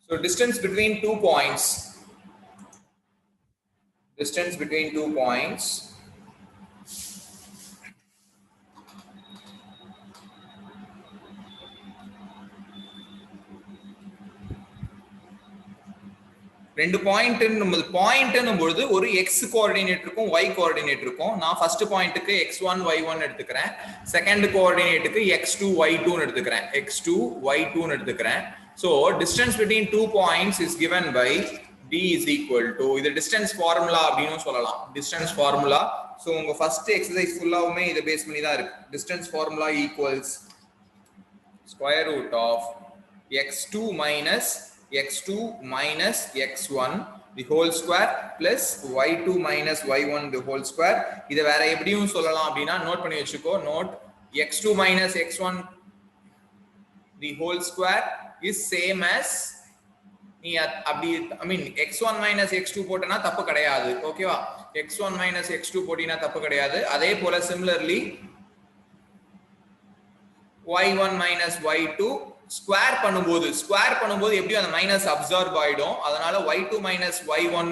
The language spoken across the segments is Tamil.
So distance between 2 points. Distance between 2 points. ரெண்டு பாயிண்ட்னும் பொழுது ஒரு x கோஆர்டினேட் இருக்கும் y கோஆர்டினேட் இருக்கும். நான் ஃபர்ஸ்ட் பாயிண்ட்க்கு x1 y1 எடுத்துக்கிறேன். செகண்ட் கோஆர்டினேட்டுக்கு x2 y2 ன்னு எடுத்துக்கிறேன். x2 y2 ன்னு எடுத்துக்கிறேன். So distance between 2 points is given by d is equal to இது distance formula அப்படினு சொல்லலாம். distance formula. So உங்க ஃபர்ஸ்ட் எக்சர்சைஸ் ஃபுல்லாவுமே இத பேஸ் பண்ணி தான் இருக்கு. distance formula equals square root of x2 minus x1 the whole square plus y2 minus y1 the whole square. இத வேற எப்படியும் சொல்லலாம் அப்படினா நோட் பண்ணி வெச்சுக்கோ. Note x2 minus x1 the whole square is same as நீ அப்படி x1 minus x2 போட்டனா தப்பு கிடையாது. ஓகேவா? x1 minus x2 போடினா தப்பு கிடையாது. அதே போல similarly y1 minus y2 square பண்ணும்போது எப்படியும் அந்த மைனஸ் அப்சார்ப் ஆயிடும். அதனால y2 minus y1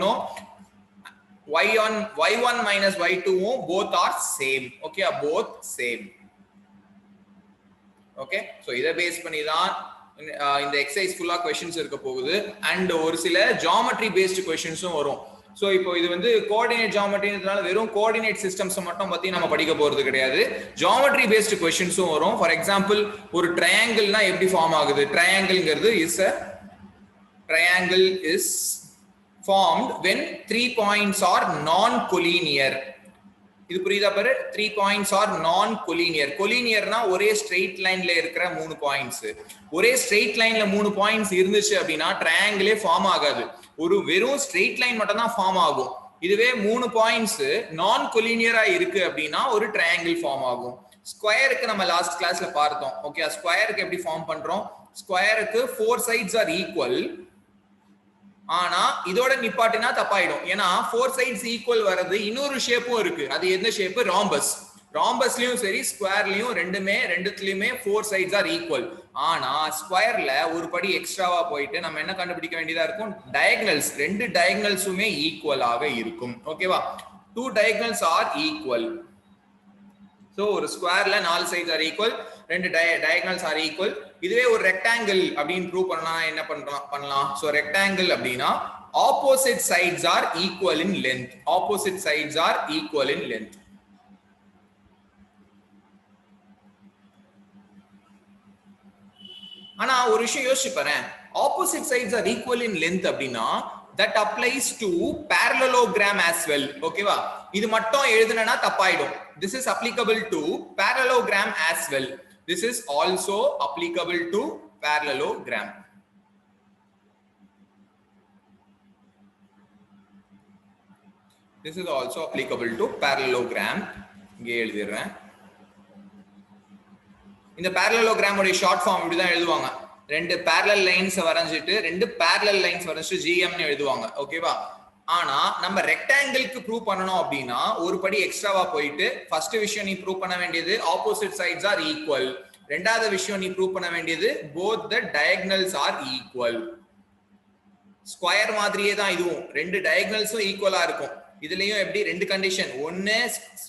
y1 minus y2 both are same. okay both same. okay so இத பேஸ் பண்ணி தான் இந்த எக்சர்சைஸ் ஃபுல்லா क्वेश्चंस இருக்க போகுது. அண்ட் ஒரு சில ஜியோமெட்ரி பேஸ்ட் क्वेश्चंसும் வரும். சோ இப்போ இது வந்து கோஆர்டினேட் ஜியோமெட்ரின்றதால வெறும் கோஆர்டினேட் சிஸ்டம்ஸ் மட்டும் பத்தி நம்ம படிக்க போறது கிடையாது. ஜியோமெட்ரி பேஸ்ட் क्वेश्चंसும் வரும். ஃபார் எக்ஸாம்பிள் ஒரு ட்ரையாங்கிள்னா எப்படி ஃபார்ம் ஆகுது? ட்ரையாங்கிள்ங்கிறது triangle is formed when 3 points are non-collinear. இது புரியுதா பாரு? 3 points are non-collinear. collinearனா ஒரே ஸ்ட்ரெயிட் லைன்ல இருக்கிற 3 பாயிண்ட்ஸ். ஒரே ஸ்ட்ரெயிட் லைன்ல 3 பாயிண்ட்ஸ் இருந்துச்சு அப்படினா ட்ரையாங்கிளே ஃபார்ம் ஆகாது. ஒரு வெறும் ஸ்ட்ரெயிட் லைன் மட்டும் தான் ஃபார்ம் ஆகும். இதுவே 3 பாயிண்ட்ஸ் நான் கொலினியரா இருக்கு அப்படினா ஒரு ட்ரையாங்கிள் ஃபார்ம் ஆகும். ஸ்கொயருக்கு நம்ம லாஸ்ட் கிளாஸ்ல பார்த்தோம். ஓகே ஸ்கொயருக்கு எப்படி ஃபார்ம் பண்றோம்? ஸ்கொயருக்கு 4 sides are equal. ஆனா இதோட நிப்பாட்டினா தப்பாயிடும். ஏன்னா 4 sides equal வரது இன்னொரு ஷேப்பும் இருக்கு. அது என்ன ஷேப்? ராம்பஸ். ராம்பஸ்லயும் சரி ஸ்கொயர்லயும் ரெண்டுத்துலயுமே 4 sides are equal. ஆனா ஸ்கொயர்ல ஒரு படி எக்ஸ்ட்ராவா போயிட்டு நம்ம என்ன கண்டுபிடிக்க வேண்டியதா இருக்கும்? டயகனல்ஸ். ரெண்டு டயகனல்ஸுமே ஈக்குவலாக இருக்கும். ஓகேவா? 2 diagonals are equal. சோ ஒரு ஸ்கொயர்ல 4 sides are equal, ரெண்டு diagonals are equal. இதுவே ஒரு ரெக்டாங்கிள் அப்படினு ப்ரூவ் பண்ணா என்ன பண்ணலாம்? சோ ரெக்டாங்கிள் அப்படினா opposite sides are equal in length. opposite sides are equal in length. ஆனா ஒரு விஷயம் யோசிச்சு பாரு. opposite sides are equal in length அப்படினா that applies to parallelogram as well. ஓகேவா? இது மட்டும் எழுதுனனா தப்பாயிடும். this is applicable to parallelogram as well. this is also applicable to parallelogram. this is also applicable to parallelogram. இங்கே எழுதிறேன். இந்த parallelogram உடைய ஷார்ட் ஃபார்ம் இப்படி தான் எழுதுவாங்க. ரெண்டு parallel lines வரைஞ்சிட்டு ரெண்டு parallel lines வரைஞ்சிட்டு GM னு எழுதுவாங்க. ஓகேவா? ஆனா நம்ம ரெக்டாங்கிளுக்கு ப்ரூவ் பண்ணனும் அப்படினா ஒரு படி எக்ஸ்ட்ராவா போயிட்டு ஃபர்ஸ்ட் விஷயம் நீ ப்ரூவ் பண்ண வேண்டியது opposite sides are equal. ரெண்டாவது விஷயம் நீ ப்ரூவ் பண்ண வேண்டியது both the diagonals are equal. Square மாதிரியே தான் இதுவும். ரெண்டு டயகனல்ஸும் ஈக்குவலா இருக்கும். இதுலயும் எப்படி ரெண்டு கண்டிஷன், ஒன்னு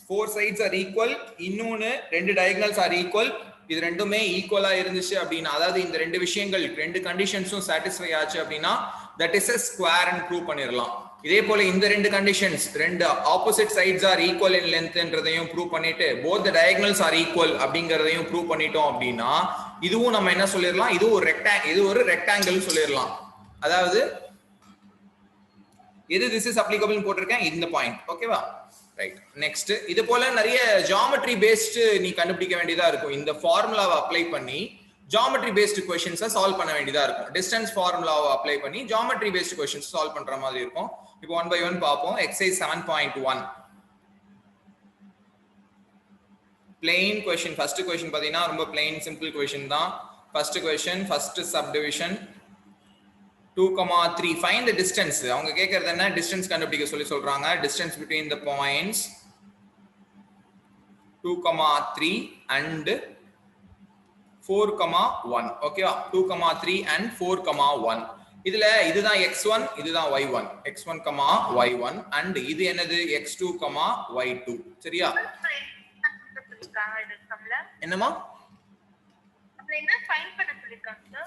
4 sides are equal, இன்னொன்னு ரெண்டு diagonals are equal. இது ரெண்டுமே ஈக்குவலா இருந்துச்சு அப்படினா, அதாவது இந்த ரெண்டு விஷயங்கள் ரெண்டு கண்டிஷன்ஸும் சாட்டிஸ்ஃபை ஆச்சு அப்படினா that is a square and prove பண்ணிரலாம். இதே போல இந்த ரெண்டு கண்டிஷன்ஸ், ரெண்டு opposite sides are equal in லென்த்ன்றதையும் ப்ரூவ் பண்ணிட்டு both the diagonals are equal அப்படிங்கறதையும் ப்ரூவ் பண்ணிட்டோம் அப்படினா இதுவும் நம்ம என்ன சொல்லிரலாம்? இது ஒரு ரெக்டாங்கிள் சொல்லிரலாம். அதாவது எது this is applicable னு போட்டுருக்கேன் இந்த பாயிண்ட். ஓகேவா? ரைட். நெக்ஸ்ட் இது போல நிறைய ஜியோமெட்ரி பேஸ்ட் நீ கண்டுபிடிக்க வேண்டியதா இருக்கும். இந்த ஃபார்முலாவை அப்ளை பண்ணி ஜியோமெட்ரி பேஸ்ட் क्वेश्चंस சால்வ் பண்ண வேண்டியதா இருக்கும். டிஸ்டன்ஸ் ஃபார்முலாவை அப்ளை பண்ணி ஜியோமெட்ரி பேஸ்ட் क्वेश्चंस சால்வ் பண்ற மாதிரி இருக்கும். இப்போ 1 by 1 பாப்போம். Exercise 7.1 plain question. first question பாத்தீங்கன்னா ரொம்ப plain simple question தான். first question, first subdivision 2,3 find the distance. அவங்க கேக்குறது என்ன? distance கண்டுபிடிக்க சொல்றாங்க. distance between the points 2,3 and 4,1. ஓகேவா? 2,3 and 4,1. இதுல இதுதான் x1 இதுதான் y1 x1 y1 and இது என்னது x2 y2 சரியா என்னமா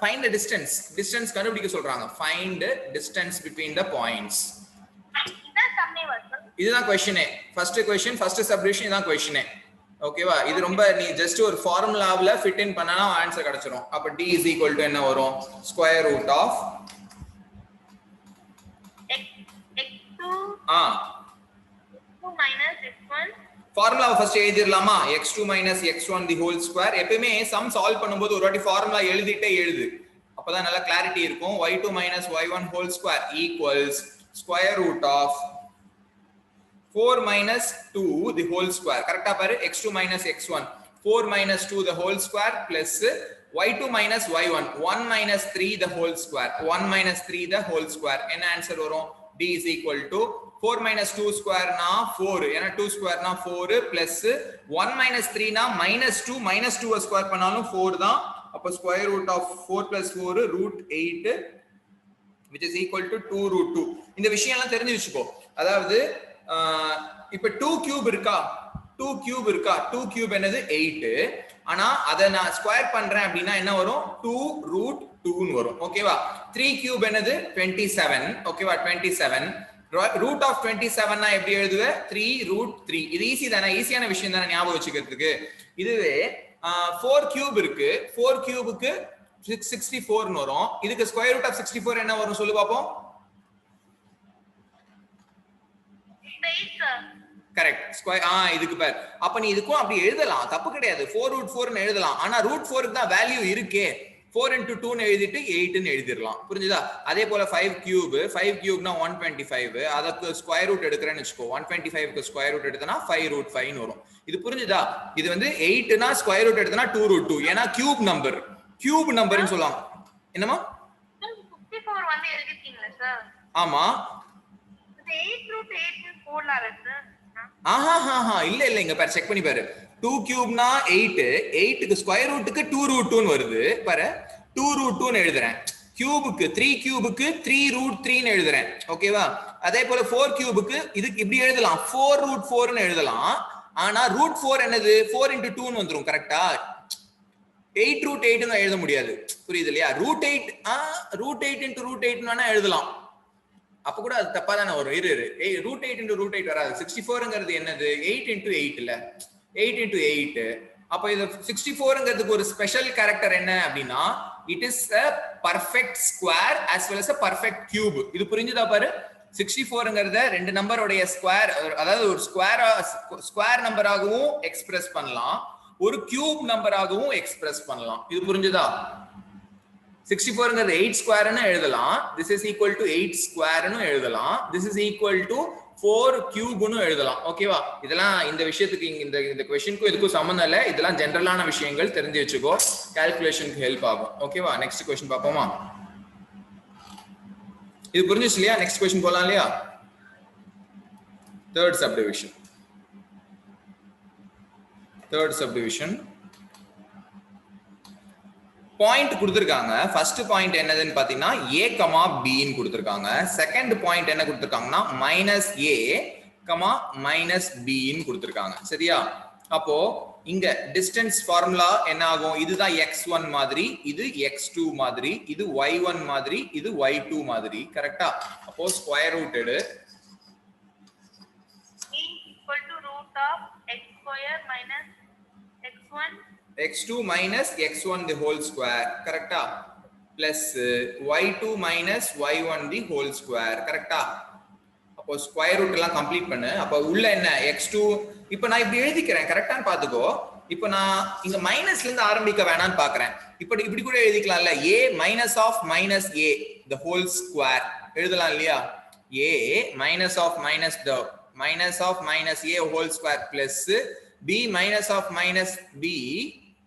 find the distance கண்டுபிடிக்க சொல்றாங்க find distance between the points இதுதான் question first question first subdivision இதான் क्वेश्चन ஓகேவா இது ரொம்ப நீ ஜஸ்ட் ஒரு ஃபார்முலாவுல ஃபிட் இன் பண்ணனா ஆன்சர் கிடைச்சிரும் அப்ப d = என்ன வரும் square root of x2 x1 ஃபார்முலாவை ஃபர்ஸ்ட் எழுதிரலாமா x2 x1 the whole square எப்பவுமே சம் சால்வ் பண்ணும்போது ஒரு வாட்டி ஃபார்முலா எழுதிட்டே எழுது அப்பதான் நல்ல கிளாரிட்டி இருக்கும் y2 y1 whole square equals square root of 4 2 the whole square கரெக்ட்டா பாரு x2 x1 4 2 the whole square plus y2 y1 1 3 the whole square 1 3 the whole square என்ன ஆன்சர் வரும் d = 4 2 square na 4 ஏனா 2 square na 4 plus 1 3 na -2 2 square பண்ணாலும் 4 தான் அப்ப square root of 4 plus 4 √8 which is equal to 2 √2 இந்த விஷயம் எல்லாம் தெரிஞ்சு வெச்சுக்கோ அதாவது இப்ப 2 cube இருக்கா 2 cube என்னது 8 ஆனா அத நான் ஸ்கொயர் பண்றேன் அப்படினா என்ன வரும் 2 √2 ன்னு வரும் ஓகேவா 3 cube என்னது 27 ஓகேவா 27 root of 27 னா எப்படி எழுதுவே 3 √3 இது ஈஸி தானே ஈஸியான விஷயம் தானே ஞாபகம் வச்சுக்கிறதுக்கு இதுவே 4 cube இருக்கு 4 cubeக்கு 64 ன்னு வரும் இதுக்கு ஸ்கொயர் ரூட் ஆஃப் 64 என்ன வரும் சொல்லு பாப்போம் கரெக்ட் ஸ்கொயர் இதுக்கு பேர் அப்ப நீ இதுக்கும் அப்படி எழுதலாம் தப்பு கிடையாது 4 √4 ன்னு எழுதலாம் ஆனா √4 க்கு தான் வேல்யூ இருக்கே 4 into 2 ன்னு எழுதிட்டு 8 ன்னு எழுதிரலாம் புரிஞ்சுதா அதே போல 5 cube னா 125 அதுக்கு ஸ்கொயர் ரூட் எடுக்கறேன்னு வெச்சுக்கோ 125 க்கு ஸ்கொயர் ரூட் எடுத்தனா 5 √5 ன்னு வரும் இது புரிஞ்சுதா இது வந்து 8 னா ஸ்கொயர் ரூட் எடுத்தனா 2 √2 ஏனா கியூப் நம்பர்னு சொல்லலாம் என்னமா 64 வந்து எழுதிட்டீங்களா சார் ஆமா 8 √8 ன்னு போடலாம்ல சார் இல்ல இங்க பாரு செக் பண்ணி பாரு 2 cube னா 8 க்கு ஸ்கொயர் ரூட்க்கு 2 √2 ன்னு வருது பாரு 2 √2 ன்னு எழுதுறேன் கியூபுக்கு 3 கியூபுக்கு 3 √3 ன்னு எழுதுறேன் ஓகேவா அதே போல 4 கியூபுக்கு இதுக்கு இப்படி எழுதலாம் 4 √4 ன்னு எழுதலாம் ஆனா √4 என்னது 4 into 2 ன்னு வந்துரும் கரெக்ட்டா 8 √8 ன்னு எழுத முடியாது புரியுது இல்லையா √8 into √8 ன்னு எழுதலாம் அப்ப கூட அது தப்பா தான வரும் இரு √8 into √8 வராது 64ங்கிறது என்னது 8 into 8 இல்ல 8 into 8 அப்ப இது 64ங்கிறதுக்கு ஒரு ஸ்பெஷல் கேரக்டர் என்ன அப்படினா it is a perfect square as well as a perfect cube இது புரிஞ்சுதா பாரு 64ங்கிறத ரெண்டு நம்பரோட ஸ்கொயர் அதாவது ஒரு ஸ்கொயர் நம்பராகவும் எக்ஸ்பிரஸ் பண்ணலாம் ஒரு கியூப் நம்பராகவும் எக்ஸ்பிரஸ் பண்ணலாம் இது புரிஞ்சுதா 64ங்கிறது 8 ஸ்கொயர் ன்னு எழுதலாம் this is equal to 8 square ன்னு எழுதலாம் this is equal to 4 cube ன்னு எழுதலாம் ஓகேவா இதெல்லாம் இந்த விஷயத்துக்கு இந்த क्वेश्चनக்கு இதுக்கு சம்பந்தம் இல்ல இதெல்லாம் ஜெனரலான விஷயங்கள் தெரிஞ்சு வெச்சுக்கோ கால்குலேஷனுக்கு ஹெல்ப் ஆகும் ஓகேவா நெக்ஸ்ட் क्वेश्चन பாப்போமா இது புரிஞ்சுச்சு இல்லையா நெக்ஸ்ட் क्वेश्चन போலாம் இல்லையா third subdivision பாயிண்ட் கொடுத்திருக்காங்க ஃபர்ஸ்ட் பாயிண்ட் என்னதுன்னு பாத்தீங்கன்னா a, b ன்னு கொடுத்திருக்காங்க செகண்ட் பாயிண்ட் என்ன கொடுத்திருக்காங்கன்னா -a, -b ன்னு கொடுத்திருக்காங்க சரியா அப்போ இங்க டிஸ்டன்ஸ் ஃபார்முலா என்ன ஆகும் இதுதான் x1 மாதிரி இது x2 மாதிரி இது y1 மாதிரி இது y2 மாதிரி கரெக்ட்டா அப்போ ஸ்கொயர் ரூட் எடு x2 minus x1 the whole square correcta plus y2 minus y1 the whole square correcta அப்போ ஸ்கொயர் ரூட் எல்லாம் கம்ப்ளீட் பண்ணு அப்ப உள்ள என்ன x2 இப்போ நான் இப்படி எழுதிக்கிறேன் கரெக்ட்டான்னு பாத்துக்கோ இப்போ நான் இங்க மைனஸ்ல இருந்து ஆரம்பிக்க வேணாம்னு பார்க்கறேன் இப்படி கூட எழுதிக்கலாம்ல a minus of minus a the whole square எழுதலாம் இல்லையா a minus of minus a whole square plus b minus of minus b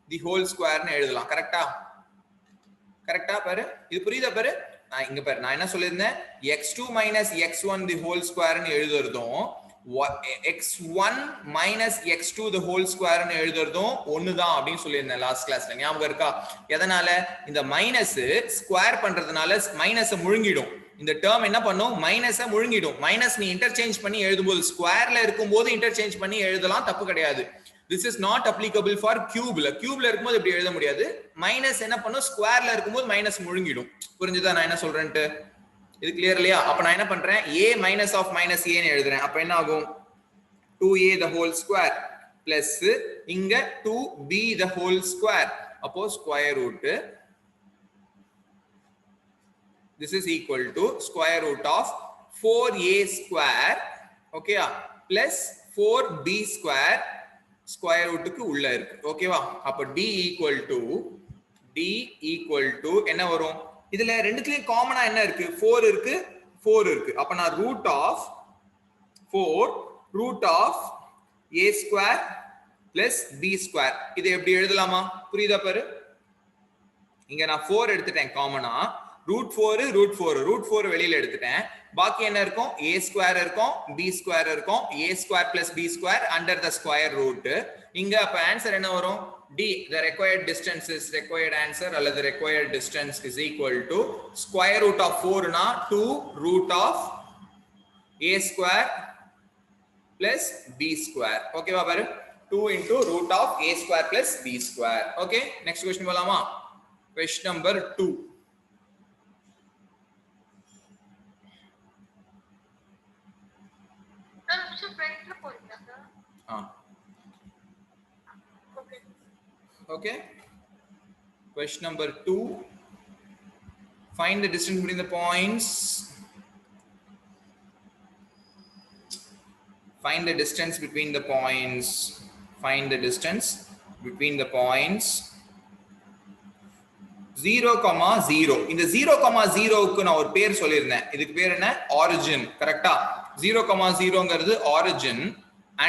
the whole square ன்னு எழுதலாம் கரெக்ட்டா பாரு இது புரியுதா பாரு நான் இங்க பாரு நான் என்ன சொல்லிருந்தேன் x2 minus x1 the whole square ன்னு எழுதுறதும் x1 minus x2 the whole square னு எழுதுறதும் ஒண்ணுதான் அப்படினு சொல்லிருந்தேன் லாஸ்ட் கிளாஸ்ல. ஞாபகம் இருக்கா? எதனால? இந்த மைனஸ் ஸ்கொயர் பண்றதுனால மைனஸை முழுங்கிடும். இந்த டேர்ம் என்ன பண்ணும்? மைனஸை முழுங்கிடும். மைனஸ் நீ இன்டர்சேஞ்ச் பண்ணி எழுதும்போது ஸ்கொயர்ல இருக்கும்போது இன்டர்சேஞ்ச் பண்ணி எழுதலாம், தப்பு கிடையாது. This is not applicable for cube. Cubeல இருக்கும்போது இப்படி எழுத முடியாது. மைனஸ் என்ன பண்ணும்? ஸ்கொயர்ல இருக்கும்போது மைனஸ் முழுங்கிடும். புரிஞ்சுதா நான் என்ன சொல்றேன்ட்டு? இது கிளியர் இல்லையா? அப்ப நான் என்ன பண்றேன்? a minus of minus a ன்னு எழுதுறேன். அப்ப என்ன ஆகும்? 2a the whole square plus இங்க 2b the whole square. அப்போ square root this is equal to square root of 4a square, okay, plus 4b square square root க்கு உள்ள இருக்கு. ஓகேவா? அப்ப d equal to என்ன வரும்? இதுல ரெண்டுத்துலயும் காமனா என்ன இருக்கு? 4 இருக்கு, 4 இருக்கு. அப்ப நான் root of 4 root of a square plus b square இது எப்படி எழுதலாமா? புரியுதா பாரு? இங்க நான் 4 எடுத்துட்டேன் காமனா. root 4 வெளியில எடுத்துட்டேன். பாக்கி என்ன இருக்கும்? a square இருக்கும், b square இருக்கும், a square plus b square under the square root. இங்க அப்ப ஆன்சர் என்ன வரும்? d, the required distance is required answer அல்லது the required distance is equal to square root of 4 na 2 root of a square plus b square. Okay வா பாரு? 2 into root of a square plus b square. Okay, next question போலாமா? Question number 2. Okay, question number 2. Find the distance between the points. Find the distance between the points. Find the distance between the points 0, 0. இந்த 0, 0க்கு நான் ஒரு பேர் சொல்லிருந்தேன். இதுக்கு பேர் என்ன? origin. கரெக்ட்டா? 0, 0ங்கிறது origin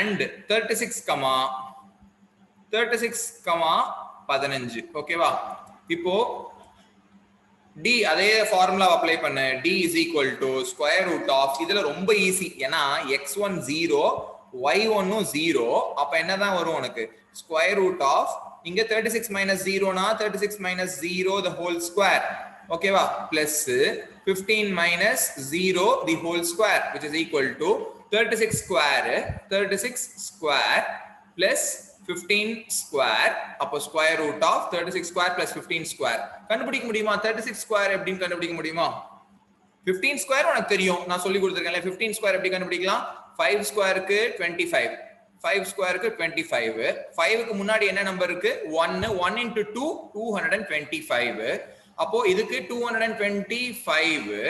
and 36, 15. ஓகேவா? இப்போ d அதே ஃபார்முலா அப்ளை பண்ணு. d is equal to square root of இதுல ரொம்ப ஈஸி. ஏனா x1 0 y1 0. அப்ப என்னதான் வரும் உனக்கு? square root of இங்க 36 minus 0 னா 36 minus 0 the whole square. ஓகேவா? plus 15 minus 0 the whole square which is equal to 36 square plus 15 square. அப்போ square root of 36 square plus 15 square. கண்டுபிடிக்க முடியுமா? 36 square எப்படின்னு கண்டுபிடிக்க முடியுமா? 15 square உனக்கு தெரியும், நான் சொல்லி கொடுத்திருக்கேன்ல. 15 square எப்படி கண்டுபிடிக்கலாம்? 5 squareக்கு 25, 5 squareக்கு 25. 5க்கு முன்னாடி என்ன நம்பர் இருக்கு? 1. 1 into 2 225. அப்போ இதுக்கு 225.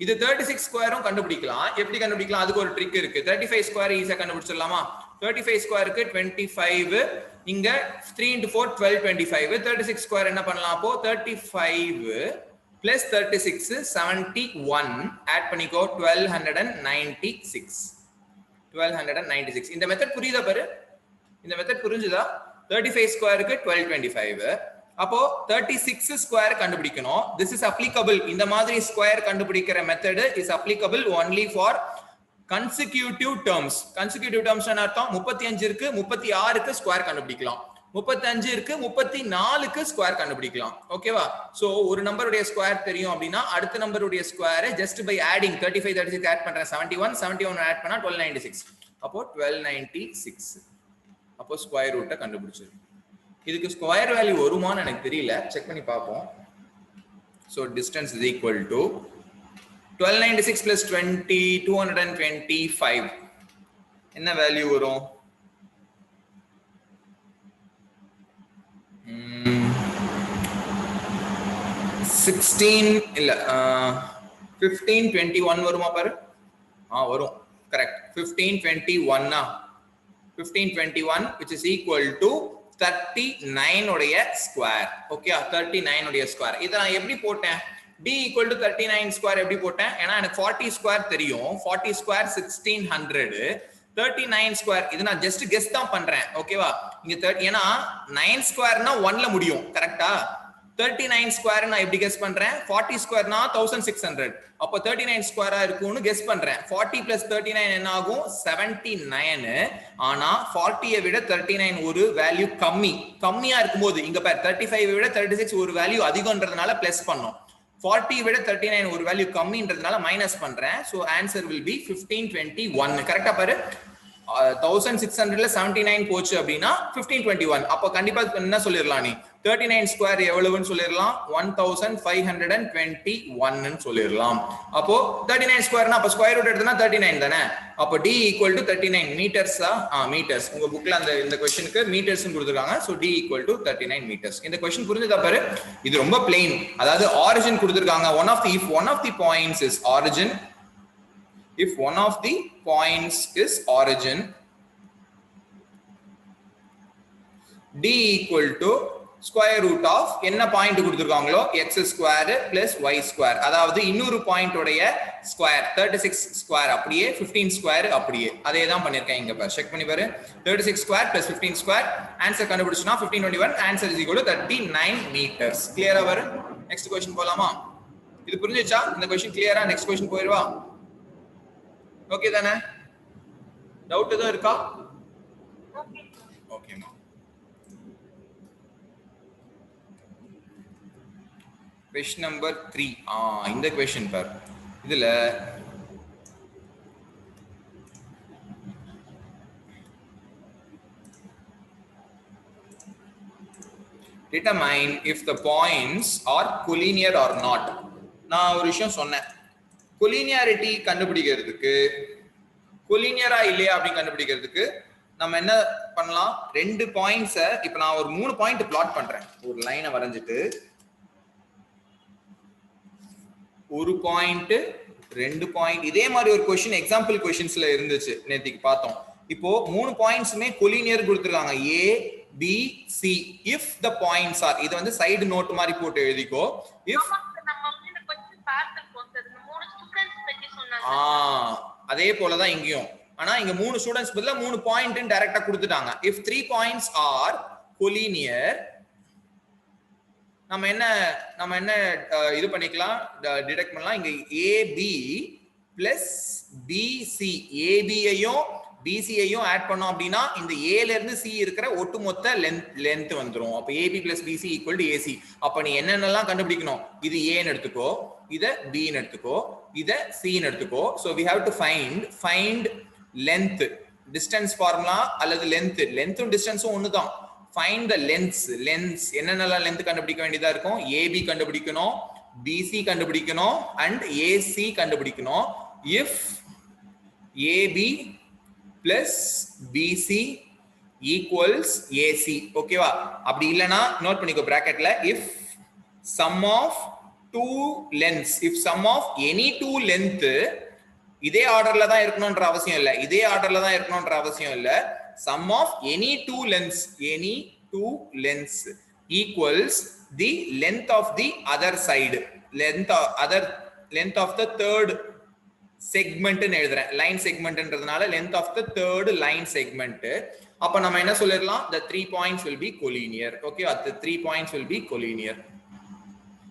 இது 36 ஸ்கொயரும் கண்டுபிடிக்கலாம். எப்படி கண்டுபிடிக்கலாம்? அதுக்கு ஒரு ட்ரிக் இருக்கு. 35 ஸ்கொயர் ஈஸியா கண்டுபிடிச்சிடலாமா? 35 ஸ்கொயருக்கு 25, இங்க 3 into 4 12 25. 36 ஸ்கொயர் என்ன பண்ணலாம்? அப்போ 35 plus 36 71 ஆட் பண்ணிக்கோ 1296. இந்த மெத்தட் புரியுதா பாரு? இந்த மெத்தட் புரிஞ்சுதா? 35 ஸ்கொயருக்கு 1225. அப்போ 36 ஸ்கொயர் கண்டுபிடிக்கணும். this is applicable. இந்த மாதிரி ஸ்கொயர் கண்டுபிடிக்கிற method is applicable only for consecutive terms. consecutive terms என்ன அர்த்தம்? 35 இருக்கு 36க்கு ஸ்கொயர் கண்டுபிடிக்கலாம், 35 இருக்கு 34க்கு ஸ்கொயர் கண்டுபிடிக்கலாம். ஓகேவா? சோ ஒரு நம்பருடைய ஸ்கொயர் தெரியும் அப்படினா அடுத்த நம்பருடைய ஸ்கொயரை just by adding 35 36 ஆட் பண்றேன் 71 ஆட் பண்ணா 1296. அப்போ 1296. அப்போ ஸ்கொயர் ரூட்டை கண்டுபிடிச்சிரு. இதுக்கு ஸ்கொயர் வேல்யூ வருமான்னு எனக்கு தெரியல, செக் பண்ணி பார்ப்போம். So distance is equal to 1296 plus 20 225. என்ன வேல்யூ வரும்? 16 இல்ல 1521 வருமா பாரு? வரும். Correct. 1521 1521 which is equal to 39 உடைய ஸ்கொயர். ஓகே, 39 உடைய ஸ்கொயர். இத நான் எப்படி போட்டேன்? d equal to 39 ஸ்கொயர் எப்படி போட்டேன்? ஏன்னா எனக்கு 40 ஸ்கொயர் தெரியும். 40 ஸ்கொயர் 1600, 39 ஸ்கொயர் இது நான் ஜஸ்ட் கெஸ் தான் பண்றேன். ஓகேவா? இங்க ஏன்னா 9 ஸ்கொயர்னா 1ல முடியும். கரெக்ட்டா? 39 ஸ்கொயர் நான் எப்படி கெஸ் பண்றேன் 40 ஸ்கொயர்னா 1600 அப்ப 39 ஸ்கொயரா இருக்கும்னு கெஸ் பண்றேன் 40 plus 39 என்ன ஆகும் 79 ஆனா 40 விட 39 ஒரு வேல்யூ கம்மியா இருக்கும்போது இங்க பாரு 35 விட 36 ஒரு வேல்யூ அதிகம்ன்றதுனால பிளஸ் பண்ணோம் 40 விட 39 ஒரு வேல்யூ கம்மின்றதுனால மைனஸ் பண்றேன் சோ ஆன்சர் will be 1521 கரெக்ட்டா பாரு 1600 ல 79 போச்சு அப்படினா 1521 அப்ப கண்டிப்பா என்ன சொல்லிரலாம் நீ 39 ஸ்கொயர் எவ்வளவுன்னு சொல்லிரலாம் 1521 ன்னு சொல்லிரலாம் அப்போ 39 ஸ்கொயர்னா அப்ப ஸ்கொயர் ரூட் எடுத்தனா 39 தானே அப்ப d = 39 மீட்டர்ஸா மீட்டர்ஸ் உங்க புக்ல அந்த இந்த क्वेश्चनக்கு மீட்டர்ஸ் னு கொடுத்திருக்காங்க சோ d = 39 மீட்டர்ஸ் இந்த क्वेश्चन புரிஞ்சதா பாரு இது ரொம்ப plain அதாவது origin கொடுத்திருக்காங்க if one of the points is origin if one of the points is origin d equal to square root of என்ன point கொடுத்திருக்காங்களோ x square plus y square அதாவது இன்னொரு பாயிண்ட் உடைய ஸ்கொயர் 36 ஸ்கொயர் அப்படியே 15 ஸ்கொயர் அப்படியே அதே தான் பண்ணிருக்கேன் இங்க பாரு செக் பண்ணி பாரு 36 ஸ்கொயர் plus 15 ஸ்கொயர் ஆன்சர் கண்டுபிடிச்சனா 1521 answer is equal to 39 meters கிளியரா பாரு நெக்ஸ்ட் क्वेश्चन போலாமா இது புரிஞ்சுச்சா இந்த क्वेश्चन கிளியரா நெக்ஸ்ட் क्वेश्चन போயிடுவா ஓகே தானே டவுட் ஏதோ இருக்கா ஓகேமா क्वेश्चन नंबर 3 இந்த क्वेश्चन பார் இதுல determine if the points are collinear or not நான் ஒரு விஷயம் சொன்னேன் collinearity கண்டுபிடிக்கிறதுக்கு collinearா இல்லையா அப்படி கண்டுபிடிக்கிறதுக்கு நம்ம என்ன பண்ணலாம் ரெண்டு பாயிண்ட்ஸ் இப்போ நான் ஒரு மூணு பாயிண்ட் பிளாட் பண்றேன் ஒரு லைனை வரைஞ்சிட்டு ஒரு பாயிண்ட் ரெண்டு பாயிண்ட் இதே மாதிரி ஒரு क्वेश्चन எக்ஸாம்பிள் क्वेश्चंसல இருந்துச்சு நேத்திக்கு பார்த்தோம் இப்போ மூணு பாயிண்ட்ஸ்மே collinear கொடுத்திருக்காங்க A B C if the points are இது வந்து சைடு நோட் மாதிரி போட்டு எழுதிக்கோ if அதே போல தான் இங்கேயும் ஆனா இங்க மூணு ஸ்டூடண்ட்ஸ் பதிலா மூணு பாயிண்ட் டைரக்டா கொடுத்துட்டாங்க if 3 points are collinear நம்ம என்ன இது பண்ணிக்கலாம் டிடெக்ட் பண்ணலாம் இங்க AB plus BC AB ஐயும் BC ஐயும் ஆட் பண்ணோம் அப்படினா இந்த A ல இருந்து C இருக்கிற ஒட்டுமொத்த லெந்த் வந்துரும் அப்ப AB plus BC equal to AC அப்ப நீ என்னென்னலாம் கண்டுபிடிக்கணும் இது A ன்னு எடுத்துக்கோ இத B ன்னு எடுத்துக்கோ இத C ன்னு எடுத்துக்கோ so we have to find length distance formula அல்லது length உம் distance உம் ஒண்ணுதான் find the lengths என்னென்னலாம் length கண்டுபிடிக்க வேண்டியதா இருக்கும் AB கண்டுபிடிக்கணும் BC கண்டுபிடிக்கணும் and AC கண்டுபிடிக்கணும் if AB plus BC equals AC ஓகேவா அப்படி இல்லனா நோட் பண்ணிக்கோ பிராக்கெட்ல if sum of two lengths if sum of any two length இதே ஆர்டர்ல தான் இருக்கணும்ன்ற அவசியம் இல்ல sum of any two lengths equals the length of the other side length of the third segment ன்னு எழுதுறேன் லைன் செக்மென்ட்ன்றதுனால length of the third line segment அப்ப நம்ம என்ன சொல்லிரலாம் the 3 points will be collinear okay the 3 points will be collinear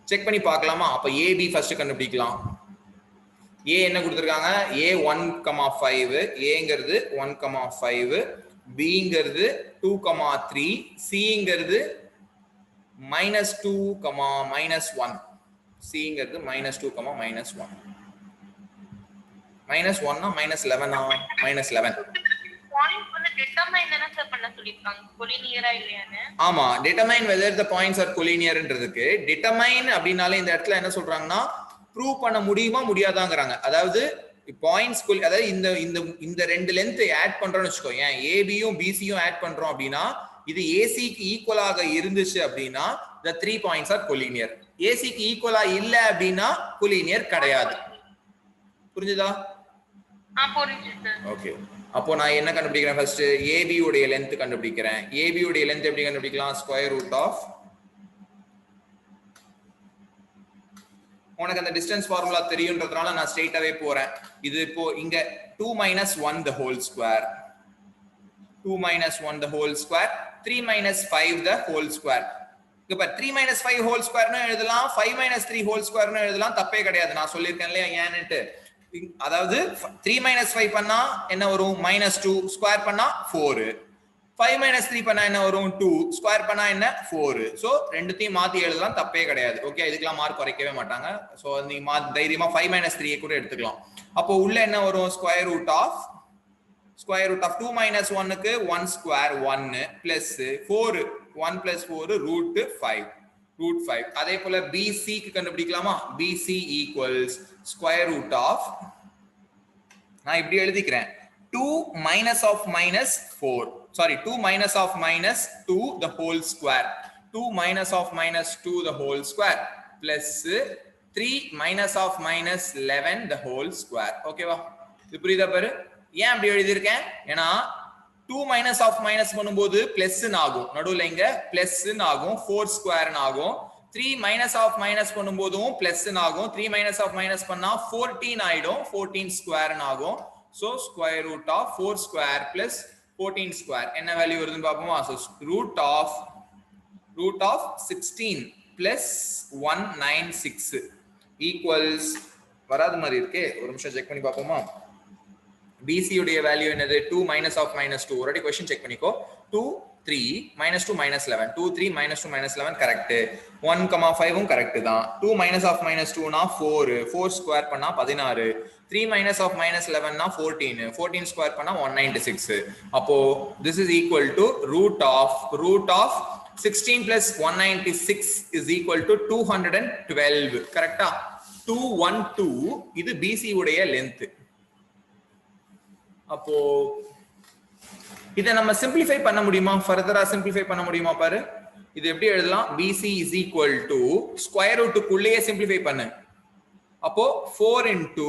check பண்ணி பார்க்கலாமா அப்ப AB ஃபர்ஸ்ட் கண்டுபிடிக்கலாம் A என்ன கொடுத்திருக்காங்க A 1,5 Aங்கிறது 1,5 Bங்கிறது 2,3 Cங்கிறது -2, -1 Cங்கிறது -2, -1 -1 னா -11 னா -11 பாயிண்ட் வந்து டிட்டர்மைன் என்ன சார் பண்ண சொல்லிருக்காங்க collinear-ஆ இல்லையானு ஆமா determine whether the points are collinear ன்றதுக்கு determine அப்படினாலே இந்த இடத்துல என்ன சொல்றாங்கன்னா ப்ரூவ் பண்ண முடியுமா முடியாதாங்கறாங்க அதாவது பாயிண்ட்ஸ் அதாவது இந்த ரெண்டு லெந்த் ஆட் பண்றோம்னு வெச்சுக்கோ ஏன் AB யும் BC யும் ஆட் பண்றோம் அப்படினா இது AC க்கு ஈக்குவலாக இருந்துச்சு அப்படினா the 3 points are collinear AC க்கு ஈக்குவலா இல்ல அப்படினா collinear கிடையாது புரிஞ்சுதா புரிஞ்சுது ஓகே அப்போ நான் என்ன கண்டுபிடிக்கிறேன் ஃபர்ஸ்ட் AB உடைய லெந்த் கண்டுபிடிக்கிறேன் AB உடைய லெந்த் எப்படி கண்டுபிடிக்கலாம் ஸ்கொயர் ரூட் ஆஃப் உனக்கு அந்த டிஸ்டன்ஸ் ஃபார்முலா தெரியும்ன்றதுனால நான் ஸ்ட்ரைட்டாவே போறேன் இது இப்போ இங்க 2 - 1 the whole square 2 - 1 the whole square 3 - 5 the whole square இங்க பாரு 3 minus 5 whole square னு எழுதலாம், 5 minus 3 whole square னு எழுதலாம், தப்பே கிடையாது. நான் சொல்லிருக்கேன் இல்லையா ஏன்னுட்டு. அதாவது 3 minus 5 பண்ணா என்ன வரும்? -2, ஸ்கொயர் பண்ணா 4. 5 minus 3 பண்ணா என்ன வரும்? 2, ஸ்கொயர் பண்ணா என்ன? 4. சோ ரெண்டுத்தையும் மாத்தி எழுதலாம், தப்பே கிடையாது. ஓகே, இதுக்கெல்லாம் மார்க் குறைக்கவே மாட்டாங்க. சோ நீங்க தைரியமா 5 minus 3 கூட எடுத்துக்கலாம். அப்போ உள்ள என்ன வரும்? ஸ்கொயர் ரூட் ஆஃப் 2 minus 1 க்கு 1 square 1 plus 4 1 plus 4 root 5. அதே போல BC க்கு கண்டுபிடிக்கலாமா? BC equals square root of, நான் இப்படி எழுதிக்கிறேன், 2 minus of minus 4, sorry 2 minus of minus 2 the whole square, 2 minus of minus 2 the whole square plus 3 minus of minus 11 the whole square. ஓகேவா? இது புரியுதா பாரு? ஏன் அப்படி எழுதியிருக்கேன்? ஏன்னா 2 minus of minus பண்ணும்போது பிளஸ் ஆகும், நடுவுல இங்க பிளஸ் ஆகும், 4 ஸ்கொயர் ஆகும். 3 minus of minus பண்ணும்போதும் பிளஸ் ஆகும், 3 minus of minus பண்ணா 14 ஆயிடும், 14 ஸ்கொயர் ஆகும். So square root of 4 square plus 14 square என்ன வேல்யூ வருதுன்னு பாப்போமா? So root of 16 plus 196 equals, வராத மாதிரி இருக்கே, ஒரு நிமிஷம் செக் பண்ணி பாப்போமா? BC உடைய வேல்யூ என்னது? 2 minus of minus 2. ஒருவாட்டி क्वेश्चन செக் பண்ணிக்கோ. 2 3 minus 2 minus 11. 2 3 minus 2 minus 11 correct. 1 5 உம் கரெக்ட் தான். 2 minus of minus 2 னா 4. 4 ஸ்கொயர் பண்ணா 16. 3 minus of minus 11 னா 14. 14 ஸ்கொயர் பண்ணா 196. அப்போ this is equal to root of 16 plus 196 is equal to 212. கரெக்ட்டா? 212 இது BC உடைய லெந்த். அப்போ இதை நம்ம சிம்பிளிஃபை பண்ண முடியுமா? ஃபர்தரா சிம்பிளிஃபை பண்ண முடியுமா பாரு? இது எப்படி எழுதலாம்? BC is equal to square ரூட்டுக்குள்ளேயே சிம்பிளிஃபை பண்ணு. அப்போ 4 into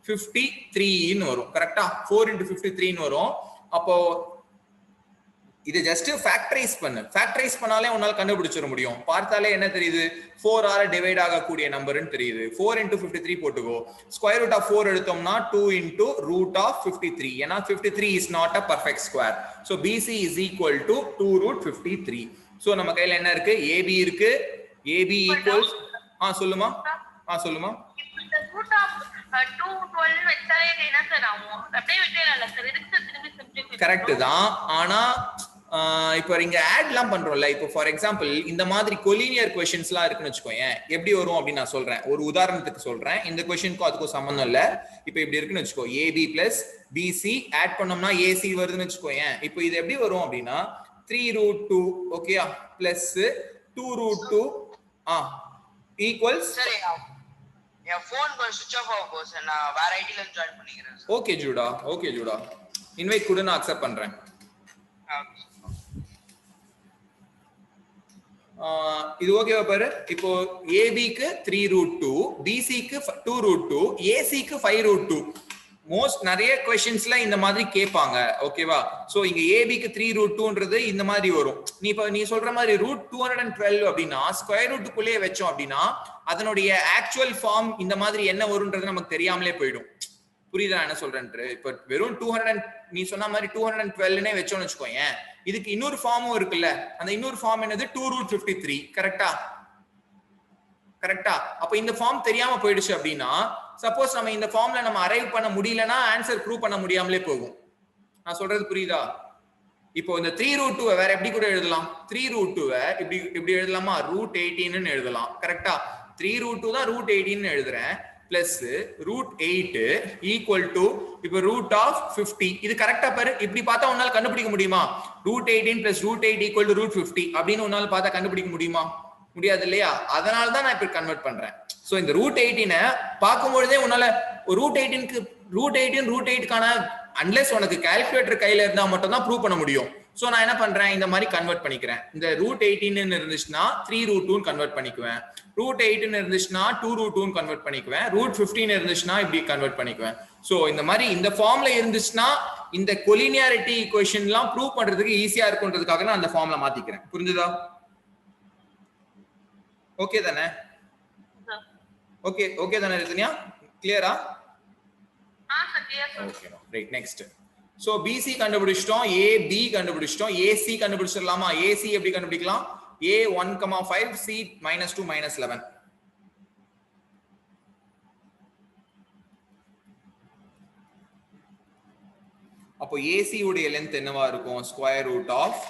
53 ன்னு வரும். கரெக்ட்டா? 4 into 53 ன்னு வரும். அப்போ இது ஜஸ்ட் ஃபேக்டரைஸ் பண்ணு. ஃபேக்டரைஸ் பண்ணாலே உன்னால கண்டுபிடிச்சிட முடியும். பார்த்தாலே என்ன தெரியுது? 4 ஆல டிவைட் ஆகக்கூடிய நம்பர்னு தெரியுது. 4 into 53 போட்டுக்கோ. ஸ்கொயர் ரூட் ஆஃப் 4 எடுத்தோம்னா 2 into root of 53. ஏன்னா 53 is not a perfect square. So BC is equal to 2 root 53. So நம்ம கையில என்ன இருக்கு? AB இருக்கு. AB equals, சொல்லுமா? சொல்லுமா? இந்த root of 212 வெச்சாலே என்ன சார் ஆகும்? அப்படியே விட்டேல சார், இதுக்கு திரும்பி சிம்பிளிஃபை கரெக்ட் தான். ஆனா இப்போ இங்க ஆட்லாம் பண்றோம்ல, இப்போ ஃபார் எக்ஸாம்பிள் இந்த மாதிரி கொலினியர் क्वेश्चंसலாம் இருக்குன்னு வெச்சுக்கோங்க. எப்படி வரும் அப்படி நான் சொல்றேன், ஒரு உதாரணத்துக்கு சொல்றேன். இந்த क्वेश्चनக்கு அதுக்கு சம்பந்தம் இல்ல. இப்போ இப்படி இருக்குன்னு வெச்சுக்கோ, AB plus BC ஆட் பண்ணோம்னா AC வருதுன்னு வெச்சுக்கோங்க. இப்போ இது எப்படி வரும் அப்படினா 3 root 2 ஓகேயா பிளஸ் 2 root 2 ஈக்குவல்ஸ். சரி, என் ஃபோன் ஸ்விட்ச் ஆஃப் ஆகும் போஸ், நான் வேற ஐடில இருந்து ஜாயின் பண்ணிக்கிறேன். ஓகே ஜூடா இன்வைட் கூட நான் அக்செப்ட் பண்றேன். இது ஓகேவா பாரு? இப்போ AB க்கு 3 root 2, BC க்கு 2 root 2, AC க்கு 5 root 2. மோஸ்ட் நிறைய क्वेश्चंसல இந்த மாதிரி கேட்பாங்க. ஓகேவா? சோ இங்க AB க்கு 3 root 2ன்றது இந்த மாதிரி வரும். நீ சொல்ற மாதிரி root 212 அப்படினா ஸ்கொயர் ரூட்டுக்குள்ளே வெச்சோம் அப்படினா அதனுடைய ஆக்சுவல் ஃபார்ம் இந்த மாதிரி என்ன வரும்ன்றது நமக்கு தெரியாமலே போய்டும். புரியுதா என்ன சொல்றேன்னு? இப்ப வெறும் 200 நீ சொன்ன மாதிரி 212னே வெச்சோம்னு வெச்சுக்கோங்க. இதுக்கு இன்னொரு ஃபார்மும் இருக்குல்ல, அந்த இன்னொரு ஃபார்ம் என்னது? 2 root 53. கரெக்ட்டா? அப்ப இந்த ஃபார்ம் தெரியாம போயிடுச்சு அப்படினா, சப்போஸ் நம்ம இந்த ஃபார்ம்ல நம்ம அரைவ் பண்ண முடியலனா ஆன்சர் ப்ரூவ் பண்ண முடியாமலே போகும். நான் சொல்றது புரியுதா? இப்போ இந்த 3 root 2 வேற எப்படி கூட எழுதலாம்? 3 root 2 இப்படி எழுதலாமா? √18 ன்னு எழுதலாம். கரெக்ட்டா? 3 root 2 தான் √18 ன்னு எழுதுறேன். பிளஸ் √8 ஈக்குவல் டு இப்போ √50. இது கரெக்டா பாரு? இப்படி பார்த்தா உன்னால கண்டுபிடிக்க முடியுமா? √18 பிளஸ் √8 ஈக்குவல் டு √50 அப்படின்னு உன்னால பார்த்தா கண்டுபிடிக்க முடியுமா? முடியாது இல்லையா? அதனால தான் நான் இப்ப கன்வெர்ட் பண்றேன். சோ இந்த √18 பார்க்கும்போதே உன்னால √18க்கு √8க்கான அன்லெஸ் உனக்கு கால்குலேட்டர் கையில இருந்தா மட்டும் தான் ப்ரூவ் பண்ண முடியும். சோ நான் என்ன பண்றேன், இந்த மாதிரி கன்வெர்ட் பண்ணிக்கிறேன். இந்த √18 ன்னு இருந்துச்சுன்னா 3 root 2 ன்னு கன்வெர்ட் பண்ணிக்குவேன். √8 ன்னு இருந்துச்சுன்னா 2 root 2 ன்னு கன்வெர்ட் பண்ணிக்குவேன். √15 இருந்துச்சுன்னா இப்படி கன்வெர்ட் பண்ணிக்குவேன். சோ இந்த மாதிரி இந்த ஃபார்ம்ல இருந்துச்சுன்னா இந்த கொலினியாரிட்டி ஈக்குவேஷன்லாம் ப்ரூவ் பண்றதுக்கு ஈஸியா இருக்கும்ன்றதுக்காக நான் அந்த ஃபார்ம்ல மாத்திக்கிறேன். புரிஞ்சுதா? ஓகே தானே? ஓகே தானே ரிதன்யா? கிளியரா? Okay right. Next so BC கண்டுபிடிச்சிட்டோம், AB கண்டுபிடிச்சிட்டோம், AC கண்டுபிடிச்சிடலாமா? AC எப்படி கண்டுபிடிக்கலாம்? A 1,5, C -2 -11. அப்போ AC உடைய லென்த் என்னவா இருக்கும்? Square root of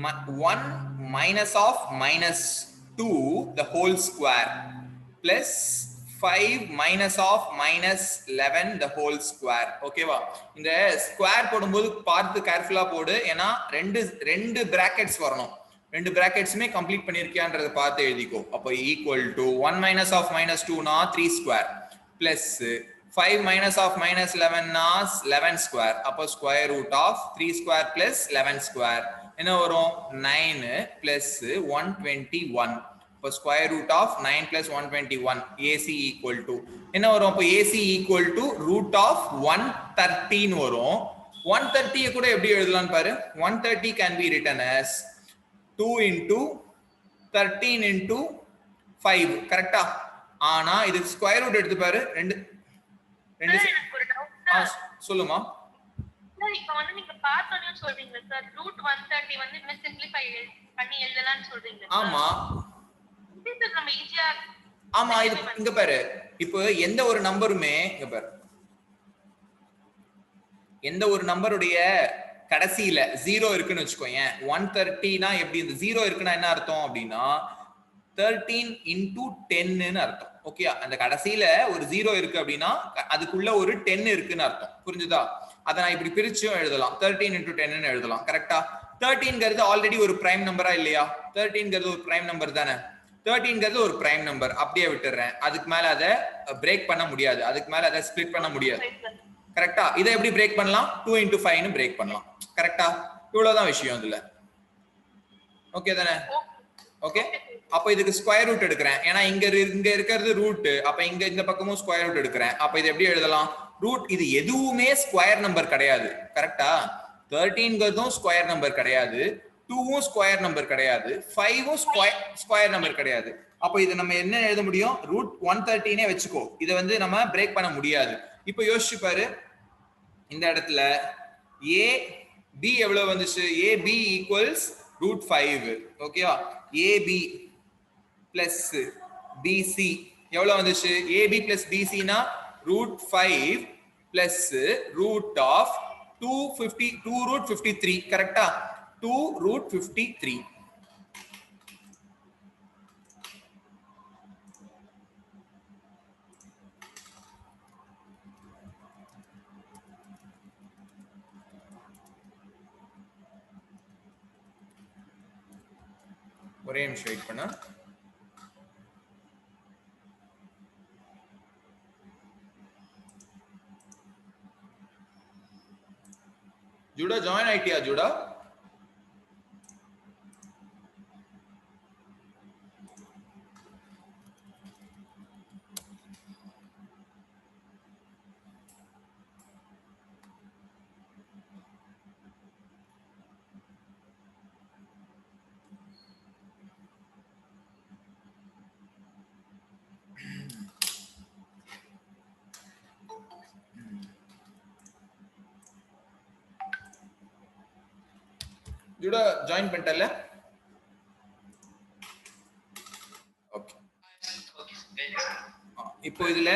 -1 -2 the whole square plus 5 -11 the whole square. ஓகேவா? இந்த ஸ்கொயர் போடும்போது பார்த்து கேர்ஃபுல்லா போடு. ஏன்னா ரெண்டு பிராக்கெட்ஸ் வரணும். ரெண்டு பிராக்கெட்ஸ்மே கம்ப்ளீட் பண்ணிருக்கியான்றத பார்த்து எழுதிக்கோ. அப்போ ஈக்குவல் டு 1 -2 னா 3 ஸ்கொயர் பிளஸ் 5 -11 னா 11 ஸ்கொயர். அப்போ square root of 3 square plus 11 square என்ன வரும்? 9 பிளஸ் 121. இப்போ square root of 9 plus 121 AC equal to என்ன வரும்? அப்போ AC equal to root of 130 வரும். 130 கூட எப்படி எழுதலாம் பாரு. 130 can be written as 2 into 13 into 5. கரெக்டா? ஆனா இது ஸ்கொயர் ரூட் எடுத்து பாரு. ரெண்டு சொல்லுமா. இப்போ வந்து நீங்க பார்த்தோனே சொல்றீங்க சார் ரூட் 130 வந்து இன்னும் சிம்பிளிஃபை பண்ணி எழுதலாம்னு சொல்றீங்க. ஆமா இது நம்ம ஈஸியா. ஆமா இது இங்க பாரு. இப்போ எந்த ஒரு நம்பருமே இங்க பாரு. எந்த ஒரு நம்பருடைய கடைசியில 0 இருக்குன்னு வச்சுக்கோங்க. 130 னா எப்படி? இந்த 0 இருக்குன்னா என்ன அர்த்தம் அப்படின்னா 13 into 10 ன்னு அர்த்தம். ஓகே, அந்த கடைசியில ஒரு 0 இருக்கு அப்படின்னா அதுக்குள்ள ஒரு 10 இருக்குன்னு அர்த்தம். புரிஞ்சுதா? அதை நான் இப்படி பிரிச்சும் எழுதலாம். 13 into 10 ன்னு எழுதலாம். கரெக்டா? 13ங்கிறது ஆல்ரெடி ஒரு பிரைம் நம்பரா இல்லையா? 13ங்கிறது ஒரு பிரைம் நம்பர் தானே. 13ங்கிறது ஒரு பிரைம் நம்பர். அப்படியே விட்டுறேன். அதுக்கு மேல அதை பிரேக் பண்ண முடியாது. அதுக்கு மேல அதை ஸ்பிளிட் பண்ண முடியாது. கரெக்டா? இதை எப்படி பிரேக் பண்ணலாம்? 2 into 5 ன்னு பிரேக் பண்ணலாம். கரெக்டா? இவ்வளவுதான் விஷயம் இதுல. ஓகே தானே? ஓகே. அப்ப இதுக்கு ஸ்கொயர் ரூட் எடுக்கிறேன். ஏன்னா இங்க இருக்கிறது ரூட். அப்ப இங்க இந்த பக்கமும் ஸ்கொயர் ரூட் எடுக்கிறேன். அப்ப இது எப்படி எழுதலாம்? ரூட் இது எதுவுமே ஸ்கொயர் நம்பர் கிடையாது. கரெக்டா? 13ங்கிறதும் ஸ்கொயர் நம்பர் கிடையாது. 2வும் ஸ்கொயர் நம்பர் கிடையாது. 5வும் ஸ்கொயர் நம்பர் கிடையாது. அப்ப இது நம்ம என்ன எழுத முடியும்? ரூட் 130 வச்சுக்கோ. இதை வந்து நம்ம பிரேக் பண்ண முடியாது. இப்ப யோசிச்சு பாரு. இந்த இடத்துல AB எவ்வளவு வந்துச்சு? AB equals root 5. ஓகேவா? AB பிளஸ் BC எவ்வளவு வந்துச்சு? AB பிளஸ் BC னா root 5 plus root of 2 root 53. கரெக்டா? 2 ரூட் 53. ஒரே நிமிஷம் வெயிட் பண்ண. ஜூடா ஜாயின் ஆயிட்டியா? ஜூடா ஜூடா ஜாயின் பண்ணிட்டல? ஓகே. இப்போ இதுல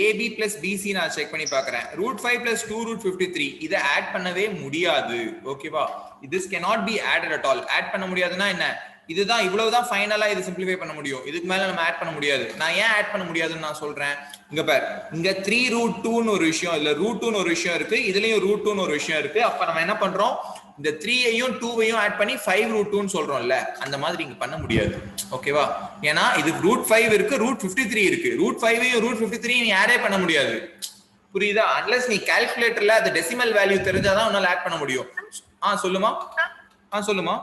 AB பிளஸ் BC நான் செக் பண்ணி பார்க்கறேன். ரூட் 5 பிளஸ் 2 ரூட் 53 இதை ஆட் பண்ணவே முடியாது. ஓகேவா? this cannot be added at all. Add பண்ண முடியாதுன்னா என்ன? இதுதான் இவ்வளவுதான் ஃபைனலா இது சிம்பிளிஃபை பண்ண முடியும். இதுக்கு மேல நம்ம ஆட் பண்ண முடியாது. நான் ஏன் ஆட் பண்ண முடியாதுன்னு நான் சொல்றேன். இங்க பாரு. இங்க 3 ரூட் 2ன்னு ஒரு விஷயம், இல்ல ரூட் 2ன்னு ஒரு விஷயம் இருக்கு. இதுலயும் ரூட் 2ன்னு ஒரு விஷயம் இருக்கு. அப்ப நம்ம என்ன பண்றோம்? இந்த 3ஐயும் 2ஐயும் ஆட் பண்ணி 5 ரூட் 2ன்னு சொல்றோம்ல. அந்த மாதிரி இங்க பண்ண முடியாது. ஓகேவா? ஏன்னா இது ரூட் 5 இருக்கு, ரூட் 53 இருக்கு. ரூட் 5ஐயும் ரூட் 53 நீ ஆடே பண்ண முடியாது. புரியுதா? அன்லெஸ் நீ கால்குலேட்டர்ல அந்த டெசிமல் வேல்யூ தெரிஞ்சாதான் உன்னால ஆட் பண்ண முடியும். சொல்லுமா. சொல்லுமா.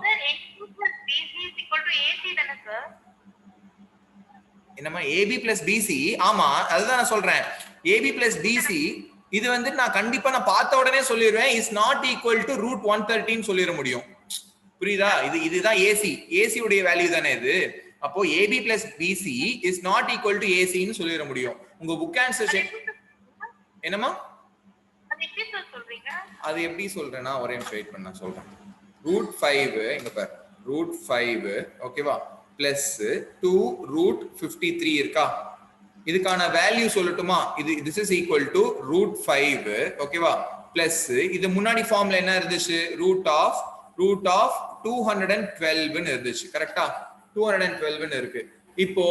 என்னமா AB plus BC? ஆமா, அதுதான் நான் சொல்றேன். AB plus BC இது வந்து நான் கண்டிப்பா நான் பார்த்த உடனே சொல்லிடுவேன் is not equal to root 113 சொல்லிட முடியும். புரியுதா? இதுதான் AC உடைய வேல்யூ தானே இது. அப்போ AB plus BC is not equal to AC ன்னு சொல்லிட முடியும். உங்க புக் ஆன்சர் செக். என்னமா? அது எப்படி சார் சொல்றீங்க? அது எப்படி சொல்றேன்னா ஒரே நிமிஷம் வெயிட் பண்ண சொல்றேன். √5 இங்க பாரு √5 ஓகேவா பிளஸ் 2 √53 இருக்கா? இதுக்கான வேல்யூ சொல்லட்டுமா? இது this is equal to √5 ஓகேவா பிளஸ் இது முன்னாடி ஃபார்ம்ல என்ன இருந்துச்சு? ரூட் ஆஃப் 212 ன்னு இருந்துச்சு. கரெக்ட்டா? 212 ன்னு இருக்கு. இப்போ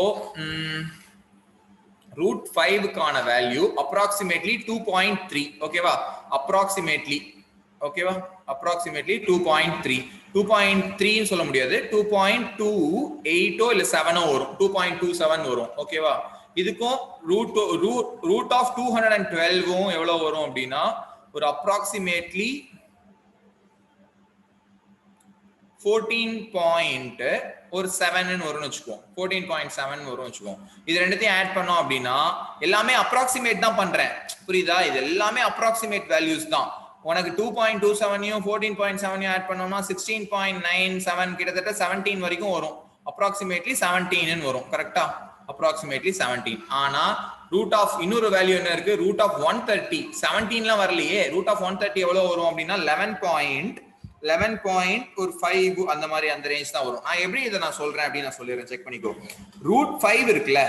√5 கான வேல்யூ approximately 2.3 ஓகேவா approximately ஓகேவா approximately 2.3 2.3 ன்னு சொல்ல முடியாது 2.28 இல்ல 7 வரும் 2.27 வரும் ஓகேவா இதுக்கும் ரூட் ஆஃப் 212 எவ்வளவு வரும் அப்படின்னா ஒரு approximately 14.7 வரும்னு வச்சுக்கோம் 14.7 வரும்னு வச்சுக்கோம் இது ரெண்டுத்தையும் ஆட் பண்ணோம் அப்படின்னா எல்லாமே அப்ராக்சிமேட் தான் பண்றேன் புரியுதா இது எல்லாமே அப்ராக்சிமேட் வேல்யூஸ் தான் உனக்கு 2.27யும் 14.7யும் ஆட் பண்ணோம்னா 16.97 கிட்டத்தட்ட 17 வரைக்கும் வரும் அப்ராக்சிமேட்லி 17 ன்னு வரும் கரெக்டா அப்ராக்சிமேட்லி 17 ஆனா ரூட் ஆஃப் இன்னொரு வேல்யூ என்ன இருக்கு ரூட் ஆஃப் 130 17லாம் வரலையே ரூட் ஆஃப் 130 எவ்வளவு வரும் அப்படின்னா 11.5 அந்த மாதிரி அந்த ரேஞ்ச் தான் வரும் நான் எப்படி இதை நான் சொல்றேன் அப்படின்னு நான் சொல்லிடுறேன் செக் பண்ணிக்கோ √5 இருக்குல்ல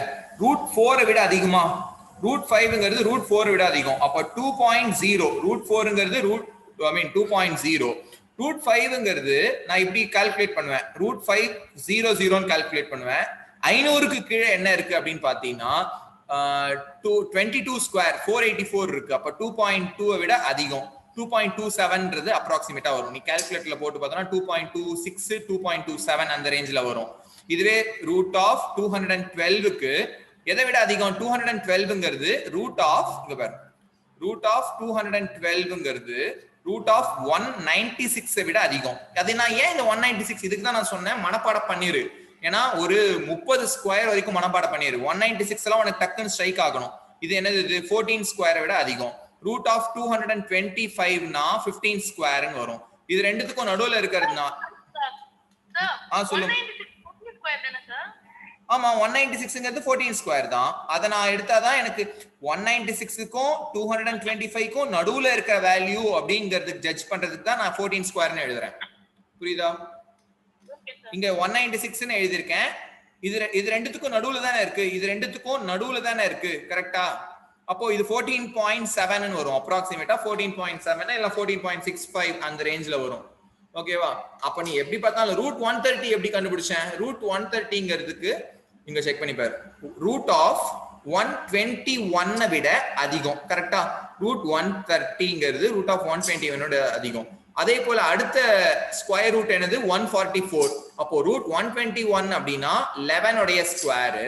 √4 விட அதிகமா √5ங்கிறது √4 விட அதிகம் அப்ப 2.0 √4ங்கிறது √2.0 √5ங்கிறது நான் இப்படி கால்குலேட் பண்ணுவேன் √500 ன்னு கால்குலேட் பண்ணுவேன் 500க்கு கீழே என்ன இருக்கு அப்படின்னு பாத்தீங்கன்னா 22 ஸ்கொயர் 484 இருக்கு அப்ப 2.2 விட அதிகம் 2.27ன்றது அப்ராக்சிமேட்டா வரும் நீ கால்குலேட்டர்ல போட்டு பார்த்தோம்னா 2.26 2.27 அந்த ரேஞ்சில வரும் இதுவே ரூட் ஆஃப் 212க்கு எதை விட அதிகம் 212ங்கிறது ரூட் ஆஃப் இங்க பாரு ரூட் ஆஃப் 212ங்கிறது ரூட் ஆஃப் 196 விட அதிகம் அது நான் ஏன் இந்த 196 இதுக்கு தான் நான் சொன்னேன் மனப்பாடம் பண்ணிரு ஏன்னா ஒரு 30 ஸ்கொயர் வரைக்கும் மனப்பாடம் பண்ணிரு 196 எல்லாம் உனக்கு டக்குன்னு ஸ்ட்ரைக் ஆகணும் இது என்னது இது 14 ஸ்கொயரை விட அதிகம் ரூட் ஆஃப் 225 னா 15 ஸ்கொயர்னு வரும் இது ரெண்டுத்துக்கும் நடுவுல இருக்கிறதுனா சொல்லுங்க ஆமா 196ங்கிறது 14 ஸ்கொயர் தான் அத நான் எடுத்தாதான் எனக்கு 196க்கும் 225க்கும் நடுவுல இருக்கிற வேல்யூ அப்படிங்கிறதுக்கு ஜட்ஜ் பண்றதுக்கு தான் நான் 14 ஸ்கொயர்னு எழுதுறேன் புரியுதா இங்க 196 ன்னு எழுதிருக்கேன் இது ரெண்டுத்துக்கும் நடுவுல தானே இருக்கு இது ரெண்டுத்துக்கும் நடுவுல தானே இருக்கு கரெக்ட்டா அப்போ இது 14.7 ன்னு வரும் அப்ராக்சிமேட்டா 14.7 இல்ல 14.65 அந்த ரேஞ்ச்ல வரும் ஓகேவா அப்ப நீ எப்படி பார்த்தாலும் √130 எப்படி கண்டுபிடிச்சேன் √130ங்கிறதுக்கு இங்க செக் பண்ணி பாரு ரூட் ஆஃப் 121 விட அதிகம் கரெக்ட்டா √130ங்கிறது ரூட் ஆஃப் 121 விட அதிகம் அதே போல அடுத்த ஸ்கொயர் ரூட் என்னது 144 அப்போ √121 அப்படின்னா 11 உடைய ஸ்கொயர்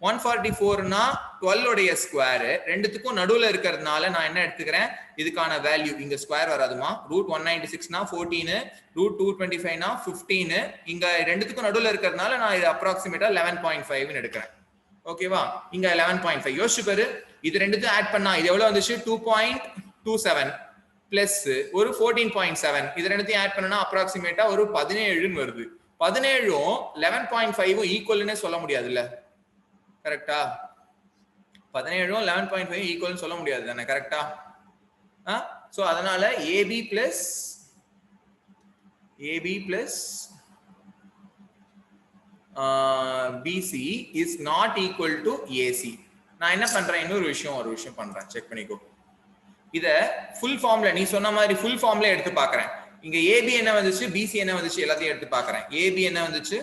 144 னா 12 உடைய ஸ்கொயர் ரெண்டுத்துக்கும் நடுவுல இருக்கிறதுனால நான் என்ன எடுத்துக்கிறேன் இதுக்கான வேல்யூ இங்க ஸ்கொயர் வராதுமா √196 னா 14 √225 னா 15 இங்க ரெண்டுத்துக்கும் நடுவுல இருக்கிறதுனால நான் இது அப்ராக்சிமேட்டா 11.5 ன்னு எடுக்கிறேன் ஓகேவா இங்க 11.5 யோசிச்சு பாரு இது ரெண்டுத்தையும் ஆட் பண்ணா இது எவ்வளவு வந்துச்சு 2.27 பிளஸ் ஒரு 14.7 இது ரெண்டுத்தையும் ஆட் பண்ணனா அப்ராக்சிமேட்டா ஒரு 17 ன்னு வருது 17ம் 11.5ம் ஈக்குவல்னே சொல்ல முடியாதுல்ல கரெக்ட்டா 17ம் 11.5 ஈக்குவல்னு சொல்ல முடியாது தானே கரெக்ட்டா சோ அதனால AB plus BC is not equal to AC நான் என்ன பண்றேன் இன்னொரு விஷயம் பண்றேன் செக் பண்ணிக்கோ இத ஃபுல் ஃபார்ம்ல நீ சொன்ன மாதிரி ஃபுல் ஃபார்ம்ல எடுத்து பார்க்கறேன் இங்க AB என்ன வந்துச்சு BC என்ன வந்துச்சு எல்லாத்தையும் எடுத்து பார்க்கறேன் AB என்ன வந்துச்சு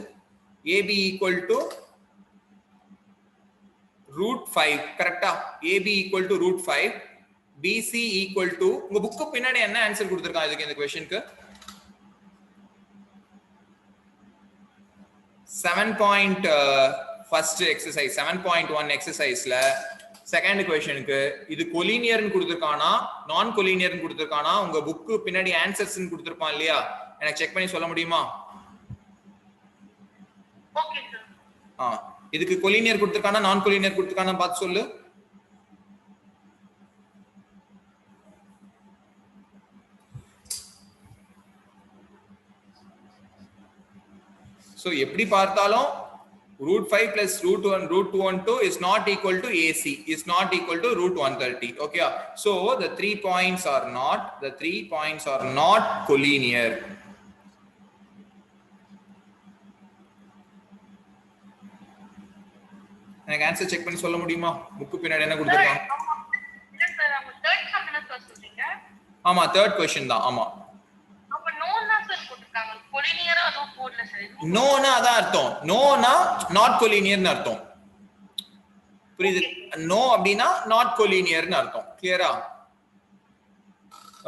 AB equal to √5 கரெக்ட்டா AB equal to √5 BC equal to உங்க புக்கு பின்னாடி என்ன ஆன்சர் கொடுத்திருக்கான் இதுக்கு இந்த क्वेश्चनக்கு 7. first exercise 7.1 exerciseல செகண்ட் क्वेश्चनக்கு இது கொலினியர்னு கொடுத்திருக்கானா நான் கொலினியர்னு கொடுத்திருக்கானா உங்க புக்கு பின்னாடி ஆன்சர்ஸ்னு கொடுத்திருப்பான் இல்லையா எனக்கு செக் பண்ணி சொல்ல முடியுமா ஓகே சார் இதுக்கு கொலினியர் கொடுத்திருக்கானா நான் கொலினியர் கொடுத்திருக்கானா பார்த்து சொல்லு சோ எப்படி பார்த்தாலும் root 5 plus root 1 root 212 is not equal to AC, is not equal to root 130. Okay, so the 3 points are not collinear. எனக்கு ஆன்சர் செக் பண்ணி சொல்ல முடியுமா? புக் பின்னாடி என்ன கொடுத்திருக்காங்க? இல்ல சார் அவங்க தேர்ட் சம் என்ன சார் சொல்றீங்க? ஆமா தேர்ட் क्वेश्चन தான். ஆமா அப்ப நோனா சார் போட்டுருக்காங்க. கொலினியரா அதுவும் போடல சார். நோனா அதான் அர்த்தம். நோனா நாட் கொலினியர்னு அர்த்தம். புரியுது? நோ அப்படினா நாட் கொலினியர்னு அர்த்தம். கிளியரா?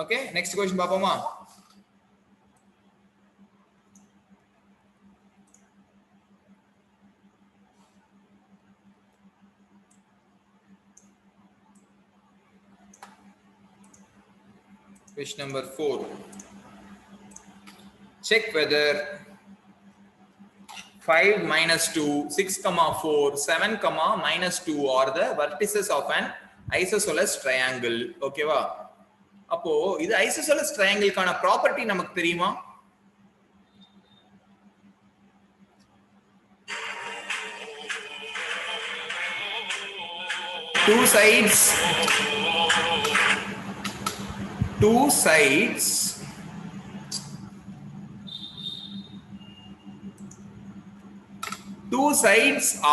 ஓகே, நெக்ஸ்ட் क्वेश्चन பாப்போமா? Question number 4. Check whether 5 minus 2, 6, 4, 7, minus 2 are the vertices of an isosceles triangle. Okay va? அப்போ இது isosceles triangle கான ப்ராப்பர்ட்டி நமக்கு தெரியுமா? Two sides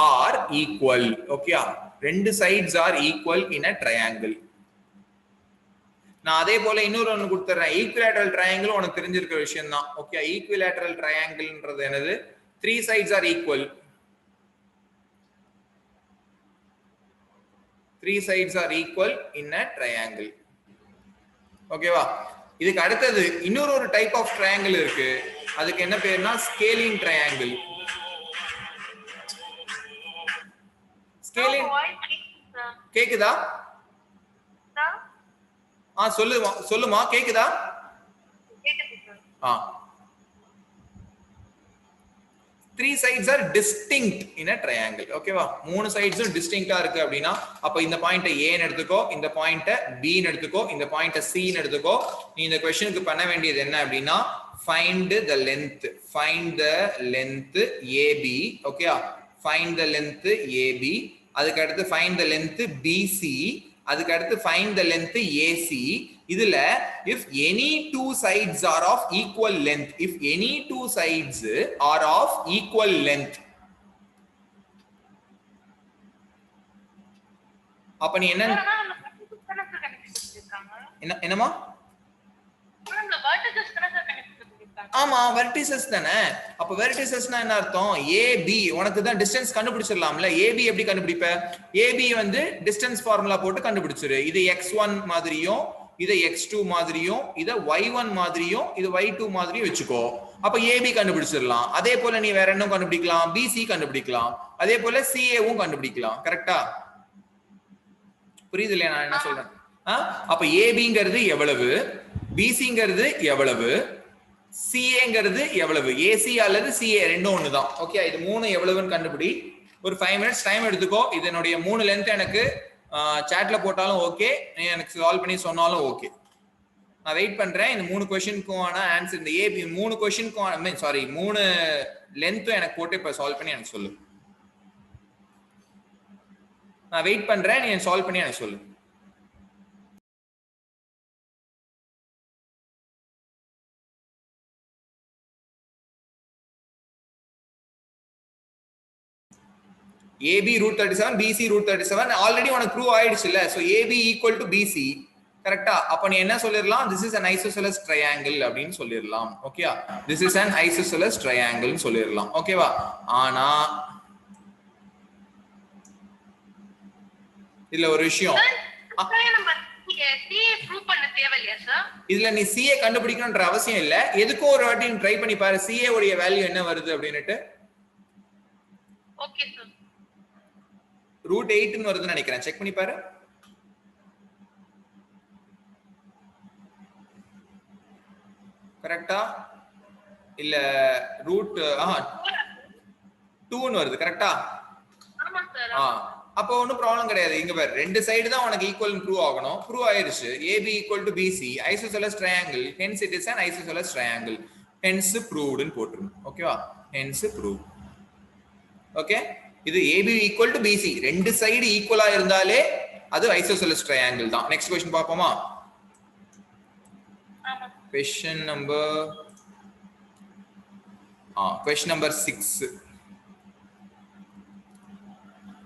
are equal. Okay, ரெண்டு sides are equal in a triangle. நான் அதே போல இன்னொரு ஒன்னு கொடுத்துறேன். ஈக்விலேட்டரல் ட்ரையாங்கிள் உனக்கு தெரிஞ்சிருக்கிற விஷயம் தான். ஓகே, ஈக்விலேட்டரல் ட்ரையாங்கிள்ன்றது என்னது? 3 sides are equal. 3 sides are equal in a triangle. ஓகேவா? இதுக்கு அடுத்தது இன்னொரு டைப் ஆஃப் ட்ரையாங்கிள் இருக்கு. அதுக்கு என்ன பேருனா ஸ்கேலிங் ட்ரையாங்கிள். ஸ்கேலிங் கேக்குதா? சொல்லுமா கேக்குதா? கேக்குது. 3 sides are distinct in a triangle. ஓகேவா? மூணு சைட்ஸும் டிஸ்டிங்க்டா இருக்கு அப்படினா அப்ப இந்த பாயிண்ட A ன்னு எடுத்துக்கோ, இந்த பாயிண்ட B ன்னு எடுத்துக்கோ, இந்த பாயிண்ட C ன்னு எடுத்துக்கோ. நீ இந்த क्वेश्चनக்கு பண்ண வேண்டியது என்ன அப்படினா find the length AB. ஓகேயா? find the length AB. அதுக்கு அடுத்து find the length BC. அதுக்கு அடுத்து find the length AC. இதுல if any two sides are of equal length, அப்ப நீ என்னமா? ஆமா வெர்டிசஸ் தானே. அப்ப வெர்டிசஸ்னா என்ன அர்த்தம்? AB உனக்கு தான் டிஸ்டன்ஸ் கண்டுபிடிச்சிரலாம்ல. AB எப்படி கண்டுபிடிப்ப? AB வந்து டிஸ்டன்ஸ் ஃபார்முலா போட்டு கண்டுபிடிச்சிரு. இது x1 மாதிரியும், இதை x2 மாதிரியும், இதை y1 மாதிரியும், இது y2 மாதிரியும் வெச்சுக்கோ. அப்ப AB கண்டுபிடிச்சிரலாம். அதே போல நீ வேற என்ன கண்டுபிடிக்கலாம்? BC கண்டுபிடிக்கலாம். அதே போல CAவும் கண்டுபிடிக்கலாம். கரெக்ட்டா? புரியுது இல்லையா நான் என்ன சொல்றேன்? அப்ப ABங்கிறது எவ்வளவு, BCங்கிறது எவ்வளவு, CAங்கிறது எவ்வளவு, AC அல்லது CA ரெண்டும் ஒண்ணுதான். ஓகே, இது மூணு எவ்வளவுன்னு கண்டுபிடி. ஒரு 5 மினிட்ஸ் டைம் எடுத்துக்கோ. இதனுடைய 3 லென்த் எனக்கு சாட்ல போட்டாலும் ஓகே, நீ எனக்கு சால்வ் பண்ணி சொன்னாலும் ஓகே. நான் வெயிட் பண்றேன். இந்த 3 क्वेश्चनக்குமான ஆன்சர், இந்த AB 3 क्वेश्चनக்கு சாரி 3 லென்த்தும் எனக்கு போட்டு இப்ப சால்வ் பண்ணி எனக்கு சொல்லு. நான் வெயிட் பண்றேன், நீ சால்வ் பண்ணி எனக்கு சொல்லு. AB root 37, BC root 37 already உனக்கு ப்ரூவ் ஆயிடுச்சு இல்ல. So AB equal to BC. கரெக்ட்டா? அப்ப நீ என்ன சொல்லிரலாம்? this is an isosceles triangle அப்படினு சொல்லிரலாம். ஓகேயா? this is an isosceles triangle னு சொல்லிரலாம். ஓகேவா? ஆனா இதுல ஒரு விஷயம், இதுல நீ CA கண்டுபிடிக்கணும்ன்ற அவசியம் இல்ல. எதுக்கும் ஒரு வாட்டி ட்ரை பண்ணி பாரு CA உடைய வேல்யூ என்ன வருது அப்படினுட்டு. Okay sir. √8 ன்னு வருதுன்னு நினைக்கிறேன். செக் பண்ணி பாரு. கரெக்ட்டா? இல்ல √2 ன்னு வருது. கரெக்ட்டா? ஆமா சார். அப்ப ஒண்ணும் ப்ராப்ளம் கிடையாது. இங்க பாரு, ரெண்டு சைடு தான் உனக்கு ஈக்குவல் ப்ரூவ் ஆகணும். ப்ரூவ் ஆயிருச்சு. AB equal to BC isosceles triangle, hence it is an isosceles triangle, hence proved ன்னு போட்டுருங்க. ஓகேவா? hence proved. ஓகே, இது ஏபி ஈக்குவல் டு பிசி, ரெண்டு சைடு ஈக்குவலா இருந்தாலே அது ஐசோசெலஸ் ட்ரையாங்கிள் தான். நெக்ஸ்ட் क्वेश्चन பாப்போமா? Question number question number 6,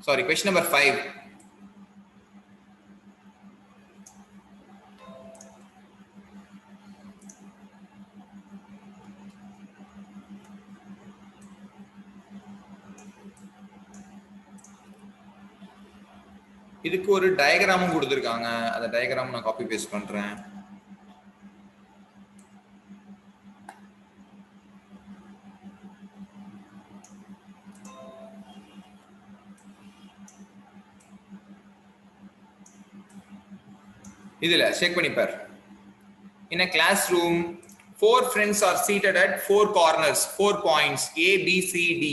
sorry, question number 5. இதுக்கு ஒரு டயகிராமும் கொடுத்திருக்காங்க, அந்த டயகிராம் நான் காப்பி பேஸ்ட் பண்றேன். இதுல செக் பண்ணி பார். In a classroom, 4 friends are seated at 4 corners, 4 points A, B, C, D.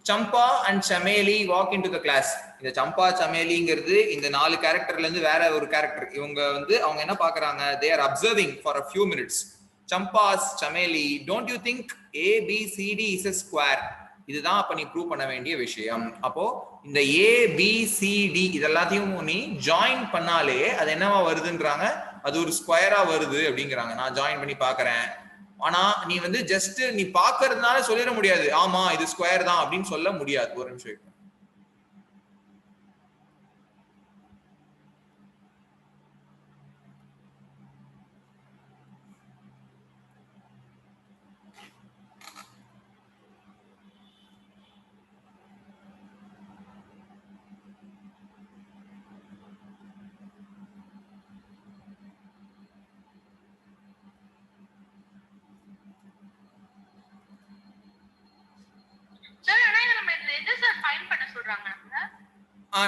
Champa and Chameli walk into the class. இந்த சம்பா சமேலிங்கிறது இந்த 4 கேரக்டர்ல இருந்து வேற ஒரு கேரக்டர். இவங்க வந்து அவங்க என்ன பார்க்கறாங்க, they are observing for a few minutes. Champa asks Chameli, don't you think A, B, C, D is a square? இதுதான் அப்ப நீ ப்ரூவ் பண்ண வேண்டிய விஷயம். அப்போ இந்த A, B, C, D இதெல்லாத்தையும் நீ ஜாயின் பண்ணாலே அது என்னவா வருதுன்றாங்க, அது ஒரு ஸ்கொயரா வருது அப்படிங்கிறாங்க. நான் ஜாயின் பண்ணி பாக்குறேன். ஆனா நீ வந்து ஜஸ்ட் நீ பாக்குறதுனால சொல்லிட முடியாது ஆமா இது ஸ்கொயர் தான் அப்படின்னு சொல்ல முடியாது. ஒரு நிமிஷம்.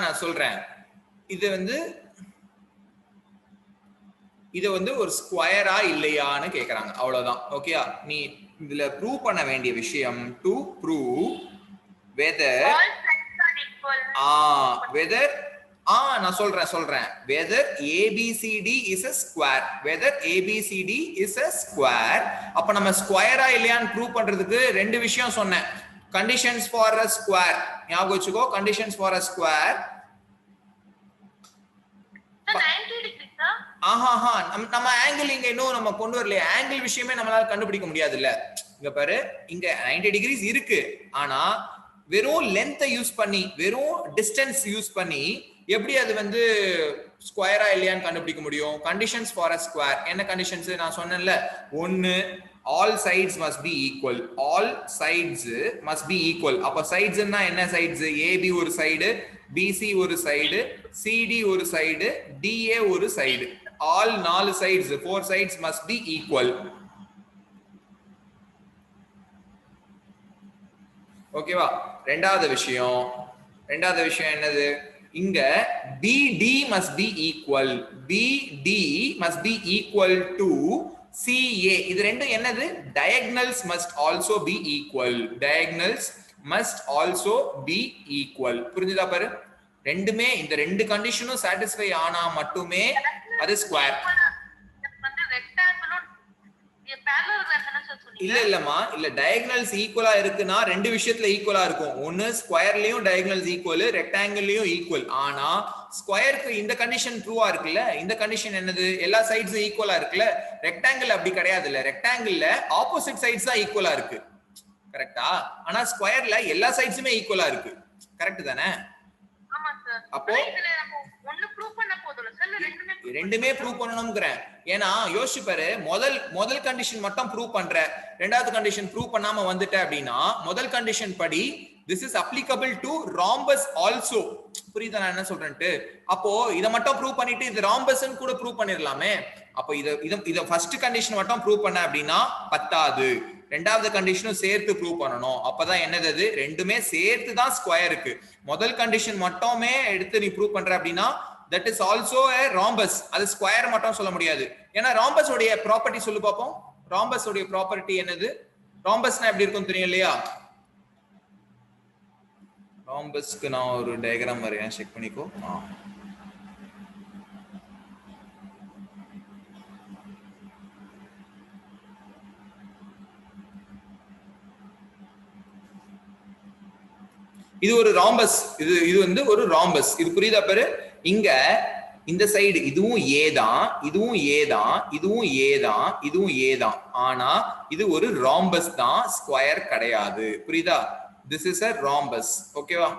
நான் சொல்றேன். இது வந்து ஒரு ஸ்கொயரா இல்லையான்னு கேக்குறாங்க, அவ்வளவுதான். ஓகேயா? நீ இதுல ப்ரூவ் பண்ண வேண்டிய விஷயம் டு ப்ரூவ் வெதர் நான் சொல்றேன் whether ABCD is a square, whether ABCD is a square. அப்ப நம்ம ஸ்கொயரா இல்லையான்னு ப்ரூவ் பண்றதுக்கு ரெண்டு விஷயம் சொன்னேன். conditions for a square ஞாபகம் வச்சுக்கோ. conditions for a square நம்ம ஆங்கிள் இங்க இன்னும் நம்ம கொண்டு வரலையே. ஆங்கிள் விஷயமே நம்மளால கண்டுபிடிக்க முடியாது இல்ல. இங்க பாரு, இங்க 90 டிகிரிஸ் இருக்கு. ஆனா வெறும் லென்த்தை யூஸ் பண்ணி, வெறும் டிஸ்டன்ஸ் யூஸ் பண்ணி எப்படி அது வந்து ஸ்கொயரா இல்லையான்னு கண்டுபிடிக்க முடியும்? கண்டிஷன்ஸ் ஃபார் a square என்ன கண்டிஷன்ஸ் நான் சொன்னேன்ல. ஒன்னு, all sides must be equal. all sides must be equal. அப்ப sides னா என்ன sides? AB ஒரு சைடு, BC ஒரு சைடு, CD ஒரு சைடு, DA ஒரு side. all 4 sides, 4 sides must be equal. ஓகேவா? ரெண்டாவது விஷயம் என்னது? இங்க BD must be equal. BD must be equal to CA. இது ரெண்டும் என்னது? diagonals must also be equal. diagonals must also be equal. புரிஞ்சுதா பாரு? ரெண்டுமே இந்த ரெண்டு கண்டிஷனும் சாட்டிஸ்ஃபை ஆனா மட்டுமே அது ஸ்கொயர். இல்லம்மா, இல்ல டயகனல்ஸ் ஈக்குவலா இருக்குன்னா ரெண்டு விஷயத்துல ஈக்குவலா இருக்கும். ஒன்னு ஸ்கொயர்லயும் டயகனல்ஸ் ஈக்குவல், ரெக்டாங்கிள்லயும் ஈக்குவல். ஆனா ஸ்கொயருக்கு இந்த கண்டிஷன் ட்ரூவா இருக்குல்ல. இந்த கண்டிஷன் என்னது? எல்லா சைட்ஸும் ஈக்குவலா இருக்குல்ல. ரெக்டாங்கிள் அப்படி கிடையாது இல்ல. ரெக்டாங்கிள்ல ஆப்போசிட் சைட்ஸ் தான் ஈக்குவலா இருக்கு. கரெக்டா? ஆனா ஸ்கொயர்ல எல்லா சைட்ஸுமே ஈக்குவலா இருக்கு. கரெக்ட் தானே? அப்போ ரெண்டுமே ப்ரூவ் பண்ணணும்ங்கறேன். ஏன்னா யோசிச்சு பாரு, முதல் கண்டிஷன் மட்டும் ப்ரூவ் பண்ற, ரெண்டாவது கண்டிஷன் ப்ரூவ் பண்ணாம வந்துட்ட அப்படின்னா முதல் கண்டிஷன் படி this is applicable to rhombus also. புரியுதா நான் என்ன சொல்றேன்ட்டு? அப்போ இத மட்டும் ப்ரூவ் பண்ணிட்டு இது rhombusன்னு கூட ப்ரூவ் பண்ணிரலாமே. அப்போ இத ஃபர்ஸ்ட் கண்டிஷன் மட்டும் ப்ரூவ் பண்ண அப்படின்னா பத்தாது. ரெண்டாவது கண்டிஷனும் சேர்த்து ப்ரூவ் பண்ணணும். அப்பதான் என்னது? அது ரெண்டுமே சேர்த்து தான் ஸ்கொயருக்கு. முதல் கண்டிஷன் மட்டுமே எடுத்து நீ ப்ரூவ் பண்ற அப்படின்னா that is also a rhombus. அது ஸ்கொயர் மட்டும் சொல்ல முடியாது. ஏன்னா rhombus உடைய ப்ராப்பர்ட்டி சொல்லு பாப்போம். rhombus உடைய ப்ராப்பர்ட்டி என்னது? rhombusனா எப்படி இருக்கும் தெரியும் இல்லையா? rhombusக்கு நான் ஒரு டயகிராம் வரையறேன், செக் பண்ணிக்கோ. இது ஒரு ராம்பஸ். இது வந்து ஒரு ராம்பஸ். இது புரியுதா பாரு? இங்க இந்த சைடு இதுவும் ஏ தான், இதுவும் ஏ தான், இதுவும் ஏ தான், இதுவும் ஏ தான். ஆனா இது ஒரு ராம்பஸ் தான், ஸ்கொயர் கிடையாது. புரியுதா? This is a rhombus. ஓகேவா?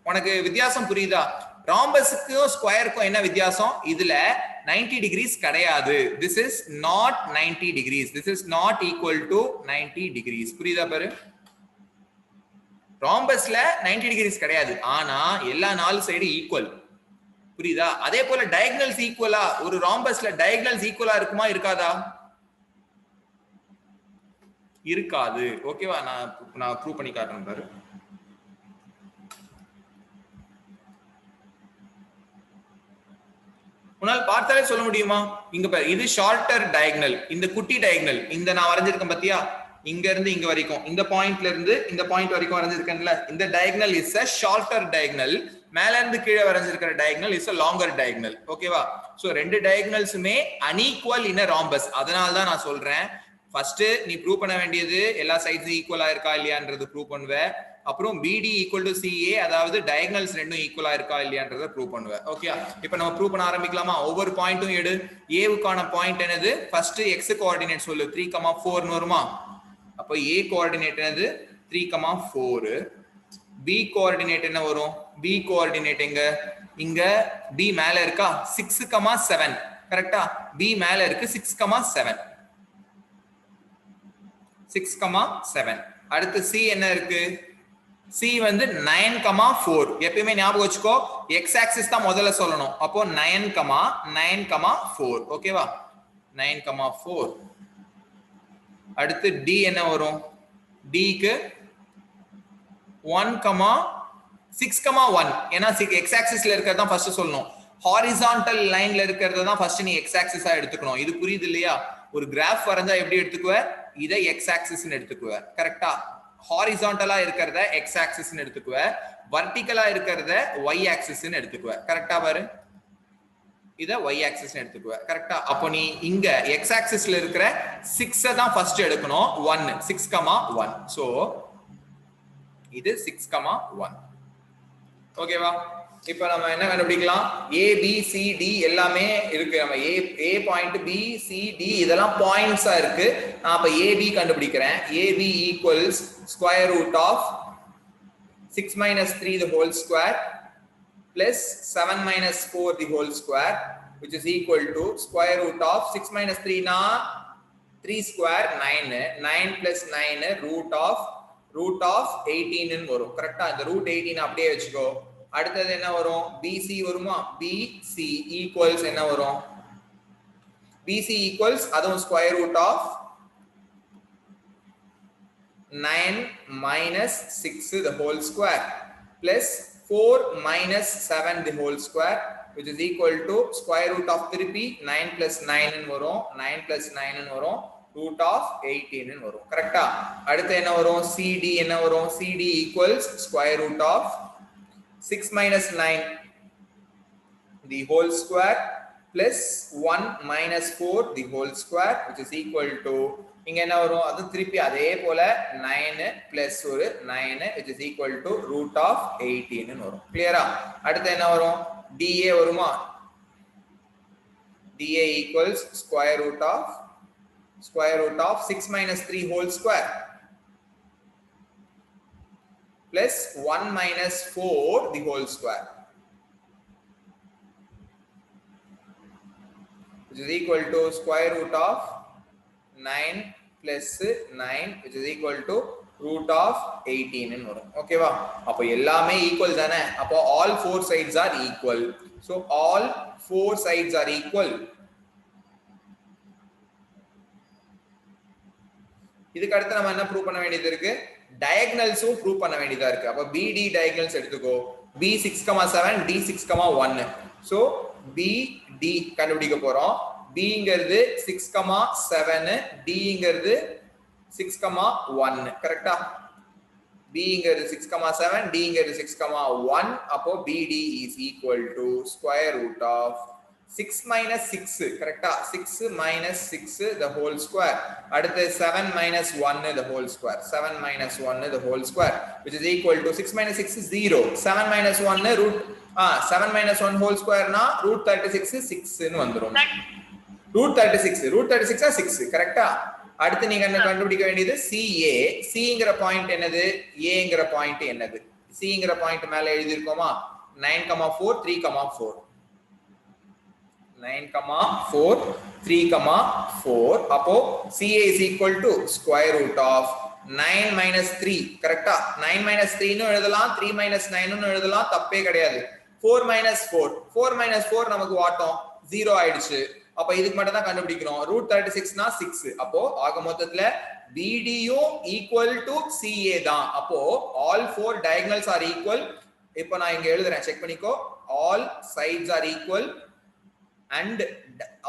உனக்கு வித்தியாசம் புரியுதா? ராம்பஸுக்கும் ஸ்கொயருக்கும் என்ன வித்தியாசம்? இதுல 90 டிகிரிஸ் கிடையாது. This is not 90 degrees. This is not equal to 90 degrees. புரியுதா பாரு? ராம்பஸ்ல 90 டிகிரிஸ் கிடையாது. ஆனா எல்லா 4 சைடு ஈக்குவல். புரியுதா? அதே போல டயகனல்ஸ் ஈக்குவலா? ஒரு ராம்பஸ்ல டயகனல்ஸ் ஈக்குவலா இருக்குமா இருக்காதா? இருக்காது. ஓகேவா? நான் ப்ரூவ் பண்ணி காட்டுறேன் பாரு. உன்னால் பார்த்தாலே சொல்ல முடியுமா? இங்க பாரு, இது ஷார்ட்டர் டயகனல், இந்த குட்டி டயகனல். இந்த நான் வரைஞ்சிருக்கேன் பாத்தியா? இங்க இருந்து இங்க வரைக்கும், இந்த பாயிண்ட்ல இருந்து இந்த பாயிண்ட் வரைக்கும் வரைஞ்சிருக்கேன்ல, இந்த diagonal is a shorter diagonal. மேல இருந்து கீழே வரைஞ்சிருக்கிற diagonal is a longer diagonal. ஓகேவா? சோ ரெண்டு டயகனல்ஸுமே அன்ஈக்குவல் இன் a rhombus. அதனால தான் நான் சொல்றேன், ஃபர்ஸ்ட் நீ ப்ரூவ் பண்ண வேண்டியது எல்லா சைட்ஸும் ஈக்குவலா இருக்கா இல்லையான்றது ப்ரூவ் பண்ணுவ. அப்புறம் BD ஈக்குவல் டு CA, அதாவது டயகனல்ஸ் ரெண்டும் ஈக்குவலா இருக்கா இல்லையான்றதை ப்ரூவ் பண்ணுவ. ஓகே, இப்போ நம்ம ப்ரூவ் பண்ண ஆரம்பிக்கலாமா? ஒவ்வொரு பாயிண்ட்டும் எடு. ஏவுக்கான பாயிண்ட் என்னது? ஃபர்ஸ்ட் x கோஆர்டினேட் சொல்லு. 3,4 ன்னு வருமா? அப்போ A கோஆர்டினேட் என்னது? 3,4. B கோஆர்டினேட் என்ன வரும்? B கோஆர்டினேட் எங்க? இங்க B மேல இருக்கா? 6,7. கரெக்டா? B மேல இருக்கு 6,7. 6,7. அடுத்து C என்ன இருக்கு? C வந்து 9,4. எப்பயுமே ஞாபகம் வச்சுக்கோ, x ஆக்சிஸ் தான் முதல்ல சொல்லணும். அப்போ 9,4. ஓகேவா? 9,4. அடுத்து D என்ன வரும்? D க்கு 1,6,1. ஏன்னா x ஆக்சிஸ்ல இருக்கிறது தான் ஃபர்ஸ்ட் சொல்லணும். ஹாரிசான்டல் லைன்ல இருக்கிறது தான் ஃபர்ஸ்ட் நீ x ஆக்சிஸா எடுத்துக்கணும். இது புரியுது இல்லையா? ஒரு கிராஃப் வரைஞ்சா எப்படி எடுத்துக்குவ? இதை x ஆக்சிஸ்னு எடுத்துக்குவ. கரெக்டா? ஹாரிசான்டலா இருக்கிறத x ஆக்சிஸ்னு எடுத்துக்குவ, வெர்டிகலா இருக்கிறத y ஆக்சிஸ்னு எடுத்துக்குவ. கரெக்டா பாரு? இத y ஆக்சிஸ்னு எடுத்துக்குவ. கரெக்டா? அப்போ நீ இங்க x ஆக்சிஸ்ல இருக்கிற 6 தான் ஃபர்ஸ்ட் எடுக்கணும். 1, 6,1. சோ இது 6,1. ஓகேவா? இப்போ நம்ம என்ன கண்டுபிடிக்கலாம்? A B C D எல்லாமே இருக்கு. நம்ம A point, B C D இதெல்லாம் பாயிண்ட்ஸா இருக்கு. நான் அப்ப AB கண்டுபிடிக்கிறேன். AB equals square root of 6 - 3 the whole square plus 7 - 4 the whole square, which is equal to square root of 6 - 3 na 3 square 9. 9 plus 9 root of 18 ன்னு வரும். கரெக்டா? இந்த root 18 அப்படியே வச்சுக்கோ. அடுத்தது என்ன வரும்? BC வருமா? BC ஈக்குவல்ஸ் என்ன வரும்? BC ஈக்குவல்ஸ் அதுவும் square root of 9 - 6 the whole square plus 4 - 7 the whole square, which is equal to square root of திருப்பி 9 plus 9 ன்னு வரும். 9 plus 9 ன்னு வரும். root of 18 ன்னு வரும். கரெக்டா? அடுத்து என்ன வரும்? CD என்ன வரும்? CD equals square root of 6 - 9 the whole square plus 1 - 4 the whole square, which is equal to இங்க என்ன வரும்? அது திருப்பி அதே போல 9 plus ஒரு 9, which is equal to root of 18 ன்னு வரும். கிளியரா? அடுத்து என்ன வரும்? DA வருமா? DA equals square root of 6 - 3 whole square plus 1 - 4 the whole square, which is equal to square root of 9 plus 9, which is equal to root of 18 ன்னு வரும். ஓகேவா? அப்போ எல்லாமே ஈக்குவல் தானே? அப்போ all 4 sides are equal. So all 4 sides are equal. இதுக்கு அடுத்து நம்ம என்ன ப்ரூவ் பண்ண வேண்டியது இருக்கு? டயகனல்ஸும் ப்ரூவ் பண்ண வேண்டியதா இருக்கு. அப்ப BD டயகனல்ஸ் எடுத்துக்கோ. B 6,7, D 6,1. சோ BD கண்டுபிடிக்க போறோம். Bங்கிறது 6,7, Dங்கிறது 6,1. கரெக்டா? Bங்கிறது 6,7, Dங்கிறது 6,1. அப்போ BD is equal to square root of 6 minus 6 correct 6 minus 6 the whole square அடுத்து 7 minus 1 the whole square 7 minus 1 the whole square which is equal to 6 minus 6 is 0 7 minus 1 root 7 minus 1 whole square na root 36 6 னு வந்துரும் root 36 6 correct அடுத்து நீங்க என்ன கண்டுபிடிக்க வேண்டியது CA Cங்கற பாயிண்ட் என்னது Aங்கற பாயிண்ட் என்னது Cங்கற பாயிண்ட் மேல எழுதி இருக்கோமா 9, 4 3, 4 9, 4 3, 4 அப்போ CA is equal to square root of 9 minus 3 கரெக்ட்டா 9 minus 3 னு எழுதலாம் 3 minus 9 னு எழுதலாம் தப்பே கிடையாது 4 minus 4 நமக்கு வாட்டம் 0 ஆயிடுச்சு அப்ப இதுக்கு மட்டும் தான் கண்டுபிடிக்கணும் root 36 னா 6 அப்போ ஆக மொத்தத்துல BDU equal to CA தான் அப்போ all four diagonals are equal இப்போ நான் இங்க எழுதுறேன் செக் பண்ணிக்கோ all sides are equal and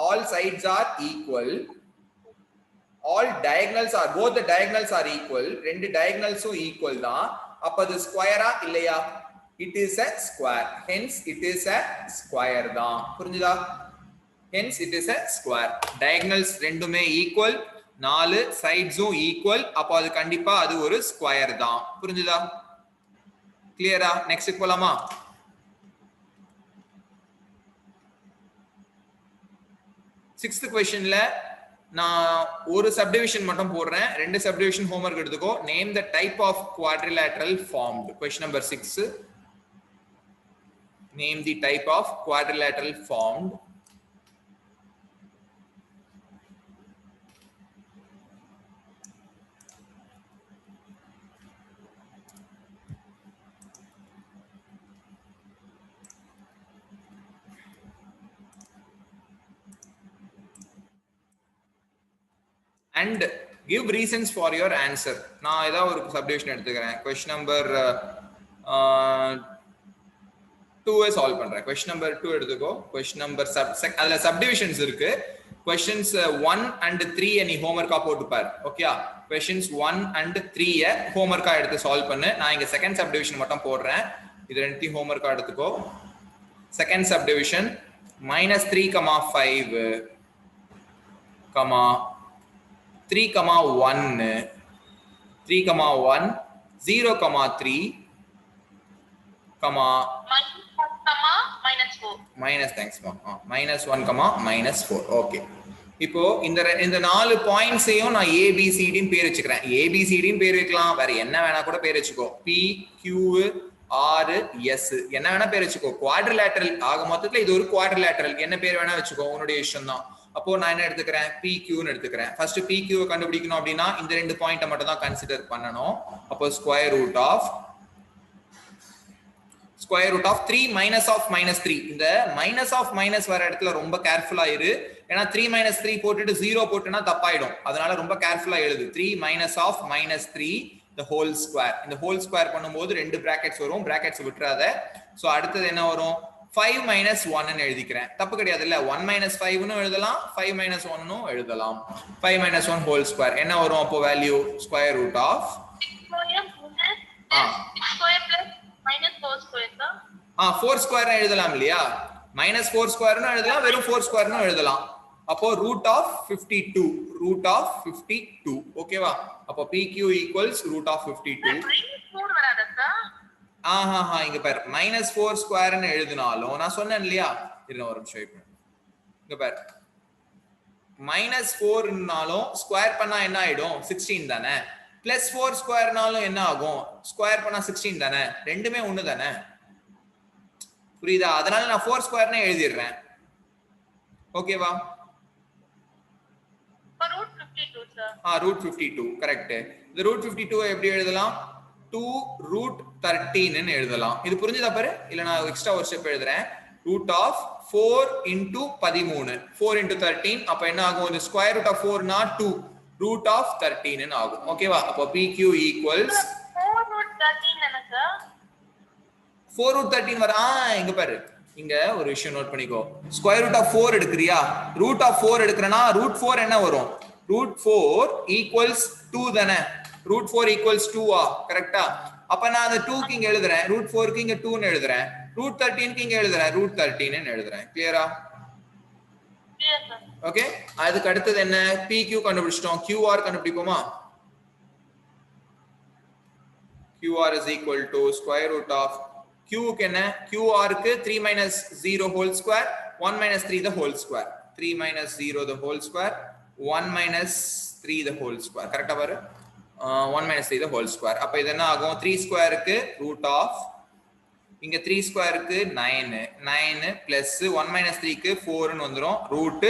all sides are equal all diagonals are both the diagonals are equal ரெண்டு diagonals equal தான் அப்ப அது ஸ்கொயரா இல்லையா it is a square hence it is a square தான் புரிஞ்சுதா hence it is a square diagonals ரெண்டுமே equal நாலு sides-உம் equal அப்ப அது கண்டிப்பா அது ஒரு ஸ்கொயர் தான் புரிஞ்சுதா கிளியரா நெக்ஸ்ட் போலாமா சிக்ஸ்த் क्वेश्चनல நான் ஒரு சப்டிவிஷன் மட்டும் போடுறேன் ரெண்டு சப்டிவிஷன் ஹோம்வொர்க் எடுத்துக்கோ name the type of quadrilateral formed question number 6 name the type of quadrilateral formed and give reasons for your answer நான் ஏதா ஒரு சப்டிவிஷன் எடுத்துக்கிறேன் क्वेश्चन நம்பர் 2 சால்வ் பண்றேன் क्वेश्चन நம்பர் 2 எடுத்துக்கோ क्वेश्चन நம்பர் அதுல சப்டிவிஷன்ஸ் இருக்கு क्वेश्चंस 1 and 3 நீ ஹோம்வொர்க்கா போட்டு பாரு ஓகேயா क्वेश्चंस 1 and 3 ஹோம்வொர்க்கா எடுத்து சால்வ் பண்ணு நான் இங்க செகண்ட் சப்டிவிஷன் மட்டும் போடுறேன் இது ரெண்டையும் ஹோம்வொர்க்கா எடுத்துக்கோ second subdivision -3, 5 3, 1 3, 1 0, 3 minus thanks ma -1, -4 okay இப்போ இந்த நாலு பாயிண்ட்ஸையும் நான் ABCD ன்னு பேர் வச்சுக்கிறேன் ABCD ன்னு பேர் வைக்கலாம் வேற என்ன வேணா கூட பேர் வச்சுக்கோ P Q R S என்ன வேணா பேர் வச்சுக்கோ குவாட்ரிலேட்டரல் ஆக மொத்தத்துல இது ஒரு குவாட்ரிலேட்டரல் என்ன பேர் வேணா வச்சுக்கோ உன்னுடைய இஷ்டம் தான் அப்போ நான் என்ன எடுத்துக்கிறேன் PQ ன்னு எடுத்துக்கிறேன் ஃபர்ஸ்ட் PQ கண்டுபிடிக்கணும் அப்படினா இந்த ரெண்டு பாயிண்ட மட்டும் தான் கன்சிடர் பண்ணனும் அப்போ square root of 3 minus of -3 இந்த minus வர இடத்துல ரொம்ப கேர்ஃபுல்லா இரு ஏனா 3 - 3 போட்டுட்டு 0 போட்டுனா தப்பாயிடும் அதனால ரொம்ப கேர்ஃபுல்லா எழுது 3 minus of -3 the whole square இந்த whole square பண்ணும்போது ரெண்டு brackets வரும் brackets விட்டுறாத சோ அடுத்து என்ன வரும் 5 minus 1 ன்னு எழுதிக்கிறேன் தப்பு கிடையாது இல்ல 1 minus 5 ன்னு எழுதலாம் 5 minus 1 ன்னு எழுதலாம் 5 minus 1 whole square என்ன வரும் அப்போ value square root of -4 square எழுதலாம் இல்லையா -4 ஸ்கொயர் ன்னு எழுதலாம் வெறும் 4 ஸ்கொயர் ன்னு எழுதலாம் அப்போ ரூட் ஆஃப் 52 ஓகேவா அப்போ PQ equals root of 52 இங்க பாரு -4 ஸ்கொயர் ன்னு எழுதினாலும் நான் சொன்னேன் இல்லையா இருங்க ஒரு நிமிஷம் வெயிட் பண்ணு இங்க பாரு -4 னாலும் ஸ்கொயர் பண்ணா என்ன ஆயிடும் 16 தானே +4 ஸ்கொயர்னாலும் என்ன ஆகும் ஸ்கொயர் பண்ணா 16 தானே ரெண்டுமே ஒண்ணு தானே புரியுதா அதனால நான் 4 ஸ்கொயர்னே எழுதிறேன் ஓகேவா root 52 கரெக்ட் இந்த root 52 எப்படி எழுதலாம் 2 root 13 ன்னு எழுதலாம் இது புரிஞ்சதா பாரு இல்ல நான் எக்ஸ்ட்ரா ஒரு ஸ்டெப் எழுதுறேன் root of 4 into 13 4 into 13 அப்ப என்ன ஆகும் இந்த ஸ்கொயர் ரூட் ஆஃப் 4 னா 2 root of 13 ன்னு ஆகும் ஓகேவா அப்ப PQ equals 4 root 13 என்ன சார் 4 root 13 வர இங்க பாரு இங்க ஒரு விஷயம் நோட் பண்ணிக்கோ ஸ்கொயர் ரூட் ஆஃப் 4 எடுக்கறியா ரூட் ஆஃப் 4 எடுக்கறனா ரூட் 4 என்ன வரும் root 4 equals 2 தானே root 4 equals 2 கரெக்ட்டா அப்ப நான் அந்த 2 க்கு இங்க எழுதுறேன் root 4 க்கு இங்க 2 ன்னு எழுதுறேன் root 13 க்கு இங்க எழுதுறேன் root 13 ன்னு எழுதுறேன் கிளியரா Yes, sir. ஓகே அதுக்கு அடுத்தது என்ன PQ கண்டுபிடிச்சிட்டோம் QR கண்டுபிடிப்போமா QR is equal to square root of Q க்கு என்ன QR க்கு 3 minus 0 whole square 1 minus 3 the whole square 3 minus 0 the whole square 1 minus 3 the whole square கரெக்ட்டா பாரு 1 minus 3 the whole square அப்ப இது என்ன ஆகும் 3 square க்கு root of இங்க 3 square க்கு 9 plus 1 minus 3 க்கு 4 ன்னு வந்துரும் root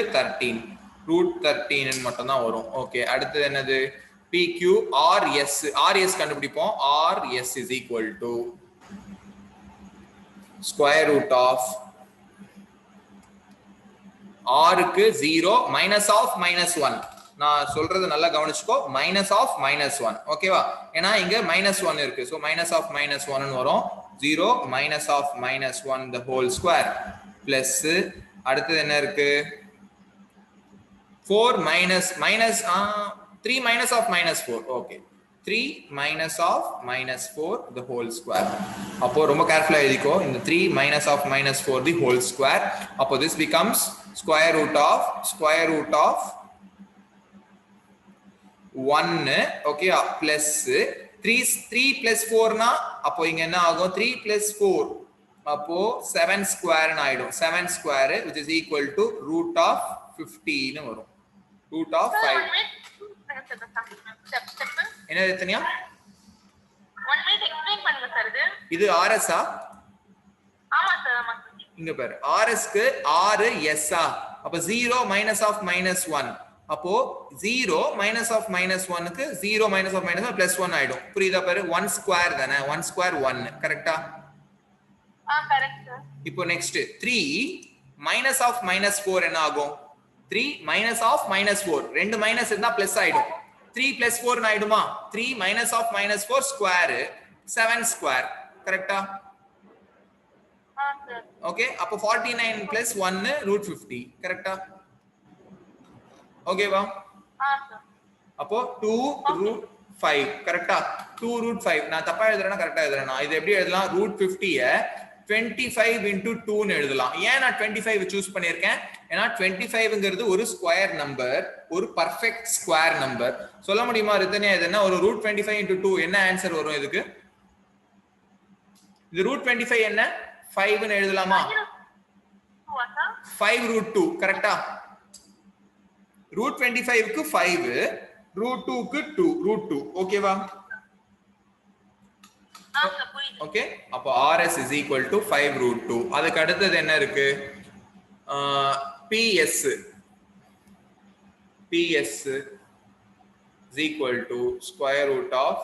13 ன்னு மட்டும் தான் வரும் ஓகே அடுத்து என்னது PQ RS கண்டுபிடிப்போம் RS is equal to square root of R க்கு 0 minus of minus 1 நான் சொல்றது நல்லா கவனிச்சுக்கோ minus of minus 1 ஓகேவா ஏனா இங்க minus 1 இருக்கு so minus of minus 1 ன்னு வரும் 0 minus of minus 1 the whole square plus அடுத்து என்ன இருக்கு 4 minus 3 minus of minus 4 okay 3 minus of minus 4 the whole square அப்போ ரொம்ப கேர்ஃபுல்லா எழுதிக்கோ இந்த 3 minus of minus 4 the whole square அப்போ this becomes square root of 1 okay plus 3 plus 4 னா அப்போ இங்க என்ன ஆகும் 3 plus 4 அப்போ 7 square ன்னு ஆயிடும் 7 square which is equal to root of 50 ன்னு வரும் root of 5 என்ன எத்தனையா 1 minute explain பண்ணுங்க சார் இது RS ஆ ஆமா சார் ஆமா இங்க பாரு RS க்கு R S ஆ அப்ப 0 minus of minus 1 அப்போ 0 minus of minus 1 க்கு 0 minus of minus 1 plus 1 ஆயிடும் புரியுதா பாரு 1 square தானே 1 square 1 கரெக்ட்டா கரெக்ட் சார் இப்போ நெக்ஸ்ட் 3 minus of minus 4 என்ன ஆகும் 3 minus of minus 4 ரெண்டு மைனஸ் இருந்தா பிளஸ் ஆயிடும் 3 plus 4 ன்னு ஆயிடுமா 3 minus of minus 4 square 7 square கரெக்ட்டா சார் ஓகே அப்போ 49 plus 1 root 50 கரெக்ட்டா ஓகேவா சார் அப்போ 2 root 5 கரெக்ட்டா 2 root 5 நான் தப்பா எழுதுறேனா கரெக்ட்டா எழுதுறேனா இது எப்படி எழுதலாம் root 50 25 into 2 ன்னு எழுதலாம் ஏன் நான் 25 சூஸ் பண்ணிருக்கேன் ஏனா 25 ங்கிறது ஒரு ஸ்கொயர் நம்பர் ஒரு பெர்ஃபெக்ட் ஸ்கொயர் நம்பர் சொல்ல முடியுமா ரிதன்யா இது என்ன ஒரு root 25 into 2 என்ன ஆன்சர் வரும் இதுக்கு இது root 25 என்ன 5 ன்னு எழுதலாமா 5 root 2 கரெக்ட்டா root 25 க்கு 5 root 2 க்கு 2 root 2 ஓகேவா ஓகே அப்ப RS is equal to 5 root 2 அதுக்கு அடுத்தது என்ன இருக்கு PS is equal to square root of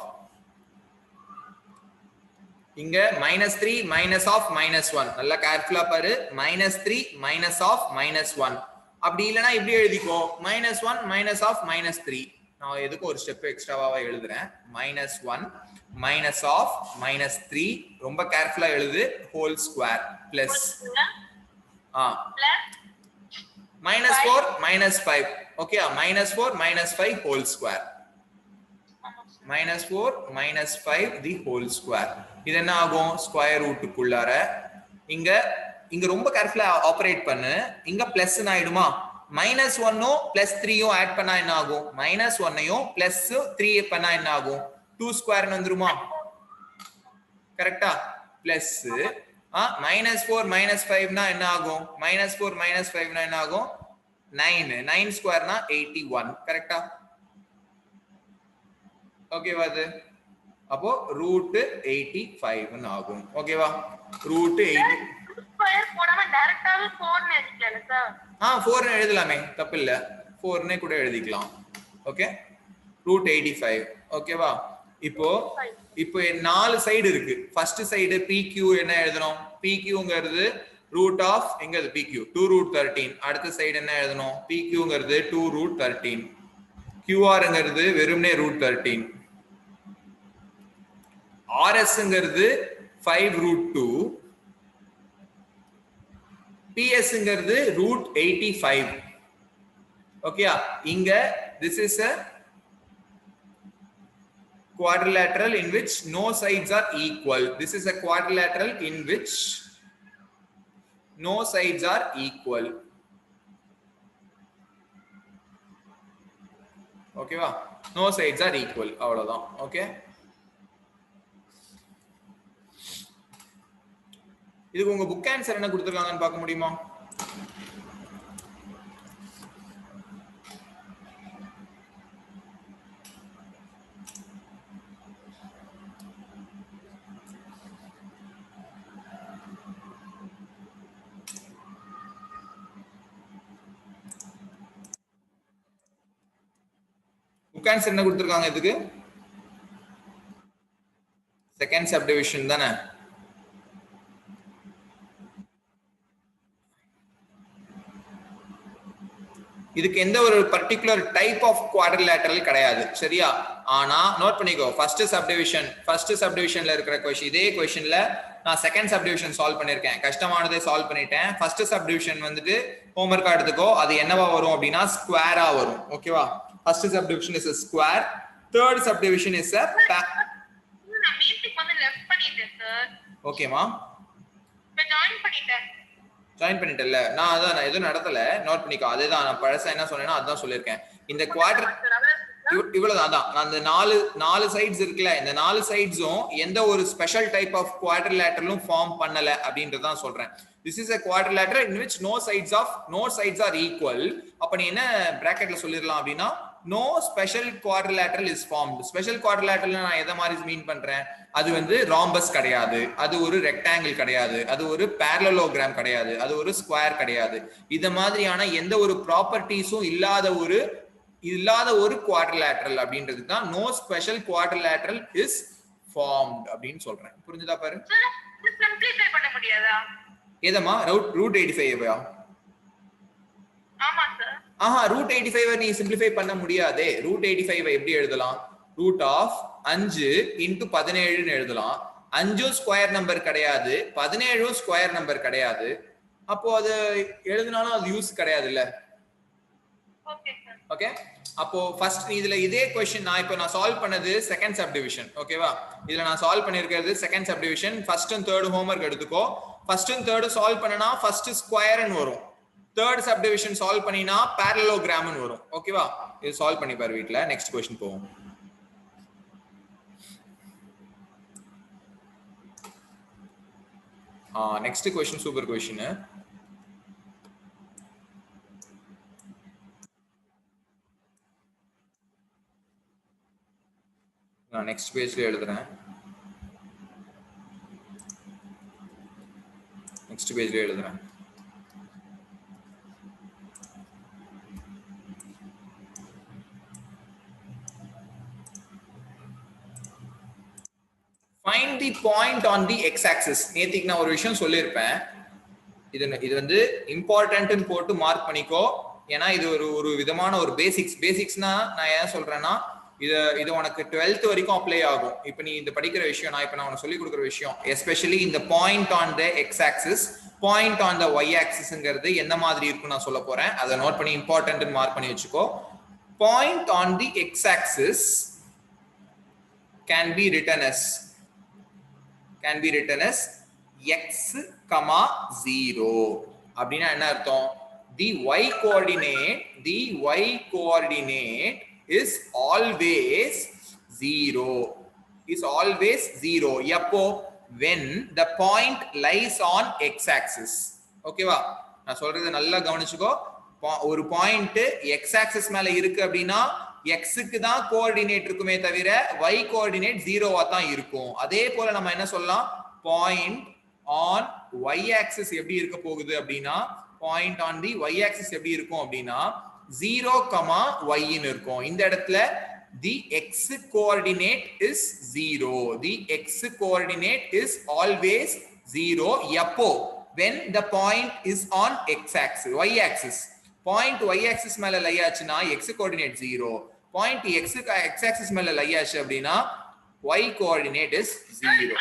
இங்க -3 minus of -1 நல்லா கேர்ஃபுல்லா பாரு -3 minus of -1 அப்படி இல்லனா இப்படி எழுதிக்கோ -1 minus of -3 நான் எதுக்கு ஒரு ஸ்டெப் எக்ஸ்ட்ராவா எழுதுறேன் -1 minus of -3 ரொம்ப கேர்ஃபுல்லா எழுது whole square plus -4 -5 okay -4 -5 whole square -4 -5 the whole square இது என்ன ஆகும் ஸ்கொயர் ரூட்டுக்குள்ளார இங்க ரொம்ப கேர்ஃபுல்லா ஆபரேட் பண்ணு இங்க பிளஸ் ஆயிடுமா -1 பிளஸ் 3 ஆட் பண்ணா என்ன ஆகும் -1 பிளஸ் 3 பண்ணா என்ன ஆகும் 2 ஸ்கொயர் வந்துருமா கரெக்ட்டா பிளஸ் -4 -5 னா என்ன ஆகும் -4 -5 னா என்ன ஆகும் 9 ஸ்கொயர் னா 81 கரெக்ட்டா ஓகேவா அது அப்போ √85 ன்னு ஆகும் ஓகேவா √80 ஸ்கொயர் போடாம டைரக்டாவே 4 ன்னு எழுதிக்கல சார் 4 ன்னு எழுதலாமே தப்பு இல்ல 4 னே கூட எழுதிக்கலாம் ஓகே √85 ஓகேவா இப்போ நாலு சைடு இருக்கு ஃபர்ஸ்ட் சைடு PQ என்ன எழுதணும் PQங்கிறது ரூட் ஆஃப் எங்க அது PQ 2√13 அடுத்த சைடு என்ன எழுதணும் PQங்கிறது 2√13 QRங்கிறது வெறுமனே √13 RSங்கிறது 5√2 PSங்கிறது √85 ஓகேயா இங்க this is a quadrilateral in which no sides are equal this is a quadrilateral in which no sides are equal ஓகேவா? நோ சைட்ஸ் ஆர் ஈக்குவல், அவ்வளவுதான். ஓகே, இதுக்கு உங்க புக் ஆன்சர் என்ன கொடுத்துருக்காங்கன்னு பார்க்க முடியுமா? புக் ஆன்சர் என்ன கொடுத்துருக்காங்க இதுக்கு? செகண்ட் சப்டிவிஷன் தானே? இதுக்கு எந்த ஒரு பர்டிகுலர் டைப் ஆஃப் குவாட்ரிலேட்டரல் கிடையாது, சரியா? ஆனா நோட் பண்ணிக்கோ, ஃபர்ஸ்ட் சப்டிவிஷன்ல இருக்கிற கொஸ்டின், இதே கொஸ்டின்ல நான் செகண்ட் சப்டிவிஷன் சால்வ் பண்ணிருக்கேன், கஷ்டமானதே சால்வ் பண்ணிட்டேன். ஃபர்ஸ்ட் சப்டிவிஷன் வந்துட்டு ஹோம்வொர்க்கா எடுத்துக்கோ, அது என்னவா வரும் அப்படின்னா ஸ்கொயரா வரும். ஓகேவா? First subdivision is a square, third subdivision is a நான் மீட்டிங் வந்து லெஃப்ட் பண்ணிட்டேன் சார். ஓகேமா, நான் ஜாயின் பண்ணிட்டேன். ஜாயின் பண்ணிட்டல, நான் அதான் நான் எதுவும் நடத்தல, நோட் பண்ணிக்கோ. அதுதான் நான் பழசா என்ன சொன்னேன்னா அதான் சொல்லியிருக்கேன். இந்த குவாட்ர் இவ்வளவுதான். அதான் நான் இந்த நாலு சைட்ஸ் இருக்குல்ல, இந்த 4 சைட்ஸும் எந்த ஒரு ஸ்பெஷல் டைப் ஆஃப் குவாட்ரிலேட்டரலும் ஃபார்ம் பண்ணல அப்படின்றதான் சொல்றேன். This is a quadrilateral in which no sides are equal. அப்ப நீ என்ன பிராக்கெட்ல சொல்லிரலாம் அப்படின்னா no special quadrilateral is formed. Special quadrilateral நான் எதை மாதிரி மீன் பண்றேன்? அது வந்து ராம்பஸ் கிடையாது, அது ஒரு ரெக்டாங்கிள் கிடையாது, அது ஒரு parallelogram கிடையாது, அது ஒரு ஸ்கொயர் கிடையாது. இத மாதிரியான எந்த ஒரு ப்ராப்பர்ட்டிஸும் இல்லாத ஒரு குவாட்ரிலேட்டரல் அப்படின்றது தான் no special quadrilateral is formed அப்படின்னு சொல்றேன். புரிஞ்சுதா பாரு? சிம்பிளிஃபை பண்ண முடியாதா? ஏதமா ரூட் 85 ஆமா சார். ஆஹா, ரூட் 85 நீ சிம்பிளிஃபை பண்ண முடியாதே. ரூட் 85 எப்படி எழுதலாம்? ரூட் ஆஃப் 5 into 17 எழுதலாம். 5 ஸ்கொயர் நம்பர் கிடையாது, 17 ஸ்கொயர் நம்பர் கிடையாது. அப்போ அது எழுதினாலும் அது யூஸ் கிடையாது இல்ல? Okay sir. ஓகே, அப்போ ஃபர்ஸ்ட் இதுல இதே क्वेश्चन நான் சால்வ் பண்ணது செகண்ட் சப்டிவிஷன். ஓகேவா? இதுல நான் சால்வ் பண்ணிருக்கிறது second subdivision. First and third homework எடுத்துக்கோ. ஃபர்ஸ்ட் அண்ட் தேர்ட் சால்வ் பண்ணனா ஃபர்ஸ்ட் ஸ்கொயர்னு வரும், தேர்ட் சப்டிவிஷன் சால்வ் பண்ணினா parallelogram வரும். ஓகேவா? இது சால்வ் பண்ணி பாரு வீட்ல. நெக்ஸ்ட் क्वेश्चन போவோம். Next question super question. நான் நெக்ஸ்ட் பேஜ்ல எழுதுறேன். Find the point on the x-axis. நேத்திக்கு நான் ஒரு விஷயம் சொல்லியிருப்பேன், இது வந்து இம்பார்ட்டன்ட்னு போட்டு மார்க் பண்ணிக்கோ. ஏன்னா இது ஒரு விதமான ஒரு பேசிக்ஸ்னா நான் ஏன் சொல்றேன்னா இது உனக்கு 12th வரைக்கும் அப்ளை ஆகும். இப்போ நீ இந்த படிக்கிற விஷயம், நான் இப்போ நான் உனக்கு சொல்லி கொடுக்குற விஷயம், எஸ்பெஷலி இந்த point on the x axis, point on the y ஆக்சிஸ்ங்கிறது எந்த மாதிரி இருக்குன்னு நான் சொல்ல போறேன். அதை நோட் பண்ணி இம்பார்ட்டன்ட் மார்க் பண்ணி வச்சுக்கோ. Point on the X axis can be written as x, 0. அப்படின்னா என்ன அர்த்தம்? the y coordinate is always 0. எப்போ? when the point lies on x axis. ஓகேவா? நான் சொல்றது நல்லா கவனிச்சுக்கோ. ஒரு பாயிண்ட் x axis மேல இருக்கு அப்படின்னா x க்கு தான் கோஆர்டினேட் இருக்குமே தவிர y கோஆர்டினேட் 0வா தான் இருக்கும். அதே போல நம்ம என்ன சொல்லலாம்? பாயிண்ட் ஆன் y axis எப்படி இருக்க போகுது அப்படின்னா, point on the y axis எப்படி இருக்கும் அப்படின்னா 0, y ன்னு இருக்கும். இந்த இடத்துல the x coordinate is 0. The x coordinate is always 0. எப்போ? when the point is on x axis, y axis. Point y axis மேல லை ஆச்சுன்னா x coordinate 0. Point x axis மேல லை ஆச்சு அப்படின்னா y coordinate is 0.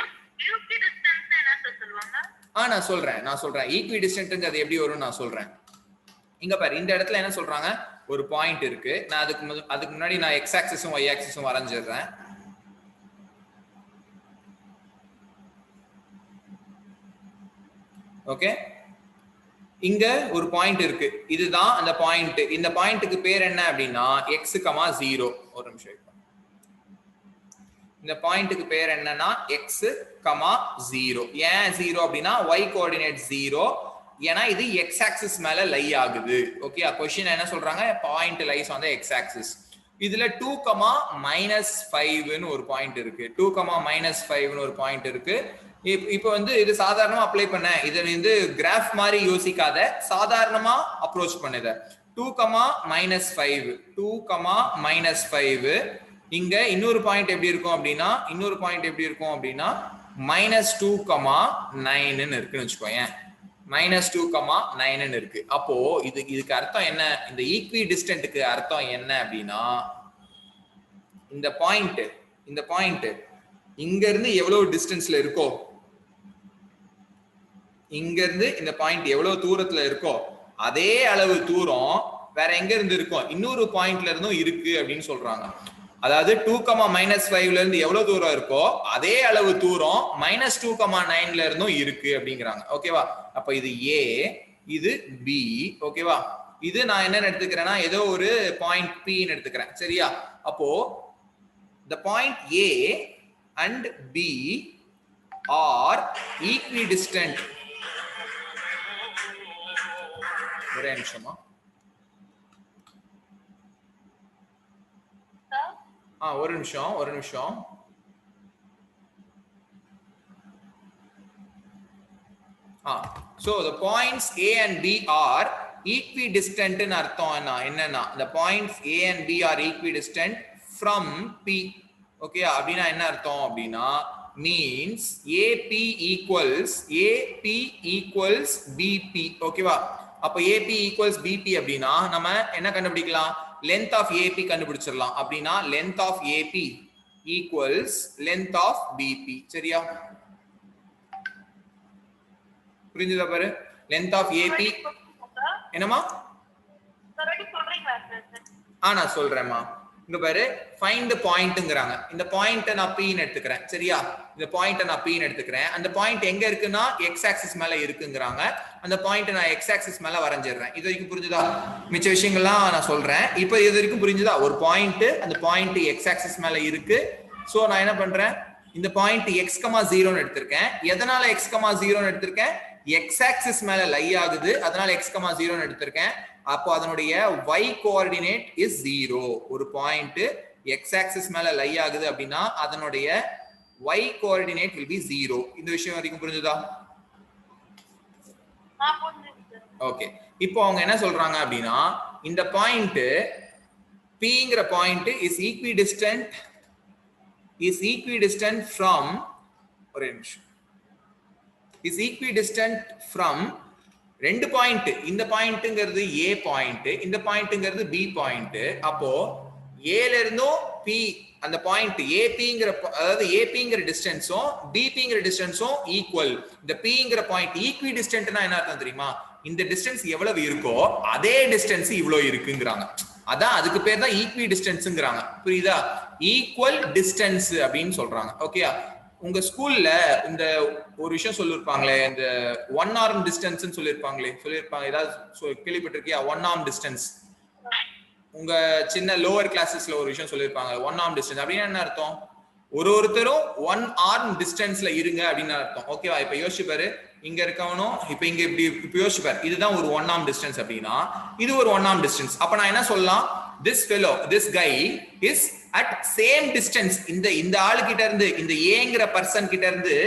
நான் சொல்றேன் ஈக்வி டிஸ்டன்ட் அது எப்படி வரும் நான் சொல்றேன். இங்க பாரு, இந்த இடத்துல என்ன சொல்றாங்க? ஒரு பாயிண்ட் இருக்கு. நான் அதுக்கு முன்னாடி நான் x ஆக்சிஸும் y ஆக்சிஸும் வரைஞ்சிடுறேன். ஓகே, இங்க ஒரு பாயிண்ட் இருக்கு, இதுதான் அந்த பாயிண்ட். இந்த பாயிண்ட்டுக்கு பேர் என்ன அப்படின்னா x, 0. ஒரு நிமிஷம். இந்த பாயிண்ட்டுக்கு பேர் என்னன்னா x, 0. ஏன் 0 அப்படின்னா y கோஆர்டினேட் 0, ஏன்னா இது x ஆக்சிஸ் மேல லை ஆகுது. ஓகே, क्वेश्चन என்ன சொல்றாங்க, point lies on the x axis. இதுல 2, -5 ன்னு ஒரு பாயிண்ட் இருக்கு. 2, -5 ன்னு ஒரு பாயிண்ட் இருக்கு. இப்போ வந்து இது சாதாரணமா அப்ளை பண்ண, இதை வந்து கிராஃப் மாதிரி யோசிக்காத, சாதாரணமா அப்ரோச் பண்ணுத. 2, -5 2, -5 இங்க இன்னொரு பாயிண்ட் எப்படி இருக்கும் அப்படின்னா -2, 9 இருக்குன்னு வச்சுக்கோங்க. -2, 9 இருக்கு. அப்போ இதுக்கு அர்த்தம் என்ன, இந்த ஈக்வி டிஸ்டன்ட்க்கு அர்த்தம் என்ன அப்படின்னா இந்த பாயிண்ட் இங்க இருந்து எவ்வளவு டிஸ்டன்ஸ்ல இருக்கோ, இங்க இருந்து இந்த பாயிண்ட் எவ்வளவு தூரத்துல இருக்கோ அதே அளவு தூரம் வேற எங்க இருந்து இருக்கும், இன்னொரு பாயிண்ட்ல இருந்தும் இருக்கு அப்படின்னு சொல்றாங்க. அதாவது 2, -5 ல இருந்து எவ்வளவு தூரம் இருக்கோ அதே அளவு தூரம் -2, 9 இருந்தும் இருக்கு அப்படிங்கிறாங்க. ஓகேவா? அப்ப இது A, இது B. ஓகேவா? இது நான் என்ன எடுத்துக்கிறேன்னா ஏதோ ஒரு பாயிண்ட் P ன்னு எடுத்துக்கிறேன். சரியா? அப்போ the point A and B are equidistant. ஒரே நிமிஷமா. ஒரு நிமிஷம். So the points A and B are equidistant ன்னு அர்த்தம் என்னன்னா the points A and B are equidistant from P. Okay, அப்படின்னா என்ன அர்த்தம் அப்படின்னா means AP equals BP. ஓகேவா? அப்ப AP equals BP அப்படின்னா நம்ம என்ன கண்டுபிடிக்கலாம், length of AP கண்டுபிடிச்சிடலாம். அப்படின்னா length of AP equals length of BP. சரியா? புரிஞ்சுதா பாரு? length of AP என்னமா? நான் சொல்றேன்மா. இங்க பாரு, find the pointங்கறாங்க. இந்த பாயிண்ட நான் P ன்னு எடுத்துக்கிறேன். சரியா? இந்த பாயிண்ட நான் P ன்னு எடுத்துக்கிறேன். அந்த பாயிண்ட் எங்க இருக்குன்னா x ஆக்சிஸ் மேல இருக்குங்கறாங்க. அந்த பாயிண்ட நான் x ஆக்சிஸ் மேல வரைஞ்சிடுறேன். இது வரைக்கும் புரிஞ்சுதா? மிச்ச விஷயங்கள்லாம் நான் சொல்றேன். இப்போ இது வரைக்கும் புரிஞ்சுதா? ஒரு பாயிண்ட், அந்த பாயிண்ட் x ஆக்சிஸ் மேல இருக்கு. சோ நான் என்ன பண்றேன், இந்த பாயிண்ட் x, 0 ன்னு எடுத்திருக்கேன். எதனால x, 0 ன்னு எடுத்திருக்கேன், x ஆக்சிஸ் மேல லை ஆகுது, அதனால x, 0 ன்னு எடுத்திருக்கேன். அப்போ அதனுடைய y கோஆர்டினேட் இஸ் 0. ஒரு பாயிண்ட் x ஆக்சிஸ் மேல லை ஆகுது அப்படின்னா அதனுடைய y கோஆர்டினேட் will be 0. இந்த விஷயம் வரைக்கும் புரிஞ்சுதா? ஓகே, இப்போ அவங்க என்ன சொல்றாங்க அப்படின்னா இந்த பாயிண்ட் Pங்கிற பாயிண்ட் இஸ் equidistant from ரெண்டு பாயிண்ட். இந்த பாயிண்ட்ங்கிறது A பாயிண்ட், இந்த பாயிண்ட்ங்கிறது B பாயிண்ட். அப்போ A ல இருந்தும் P அந்த பாயிண்ட் APங்கிற, அதாவது APங்கிற டிஸ்டன்ஸும் BPங்கிற டிஸ்டன்ஸும் ஈக்குவல். இந்த Pங்கிற பாயிண்ட் ஈக்வி டிஸ்டன்ட்னா என்ன அர்த்தம் தெரியுமா, இந்த டிஸ்டன்ஸ் எவ்வளவு இருக்கோ அதே டிஸ்டன்ஸ் இவ்வளவு இருக்குங்கறாங்க. அதான் அதுக்கு பேர் தான் ஈக்வி டிஸ்டன்ஸ்ங்கறாங்க. புரியுதா? ஈக்குவல் டிஸ்டன்ஸ் அப்படின்னு சொல்றாங்க. ஓகேயா? உங்க ஸ்கூல்ல இந்த ஒரு விஷயம் சொல்லிருப்பாங்களே, இந்த 1 arm distance ன்னு சொல்லிருப்பாங்க. ஏதாவது கேள்விப்பட்டிருக்கியா? 1 arm distance. உங்க சின்ன லோவர் கிளாஸஸ்ல ஒரு விஷயம் சொல்லிருப்பாங்க 1 arm distance. அப்படின்னா என்ன அர்த்தம், ஒருத்தரும் 1 arm distanceல இருங்க அப்படின்னு அர்த்தம். ஓகேவா? இப்ப யோசிச்சு பாரு, இங்க இருக்கவனும் இப்ப இங்க இப்படி யோசிச்சு பாரு, இதுதான் ஒரு 1 arm distance அப்படின்னா இது ஒரு 1 arm distance. அப்ப நான் என்ன சொல்லலாம், this guy is at same distance. இந்த ஆளு கிட்ட இருந்து, இந்த ஏங்கிற பர்சன் கிட்ட இருந்து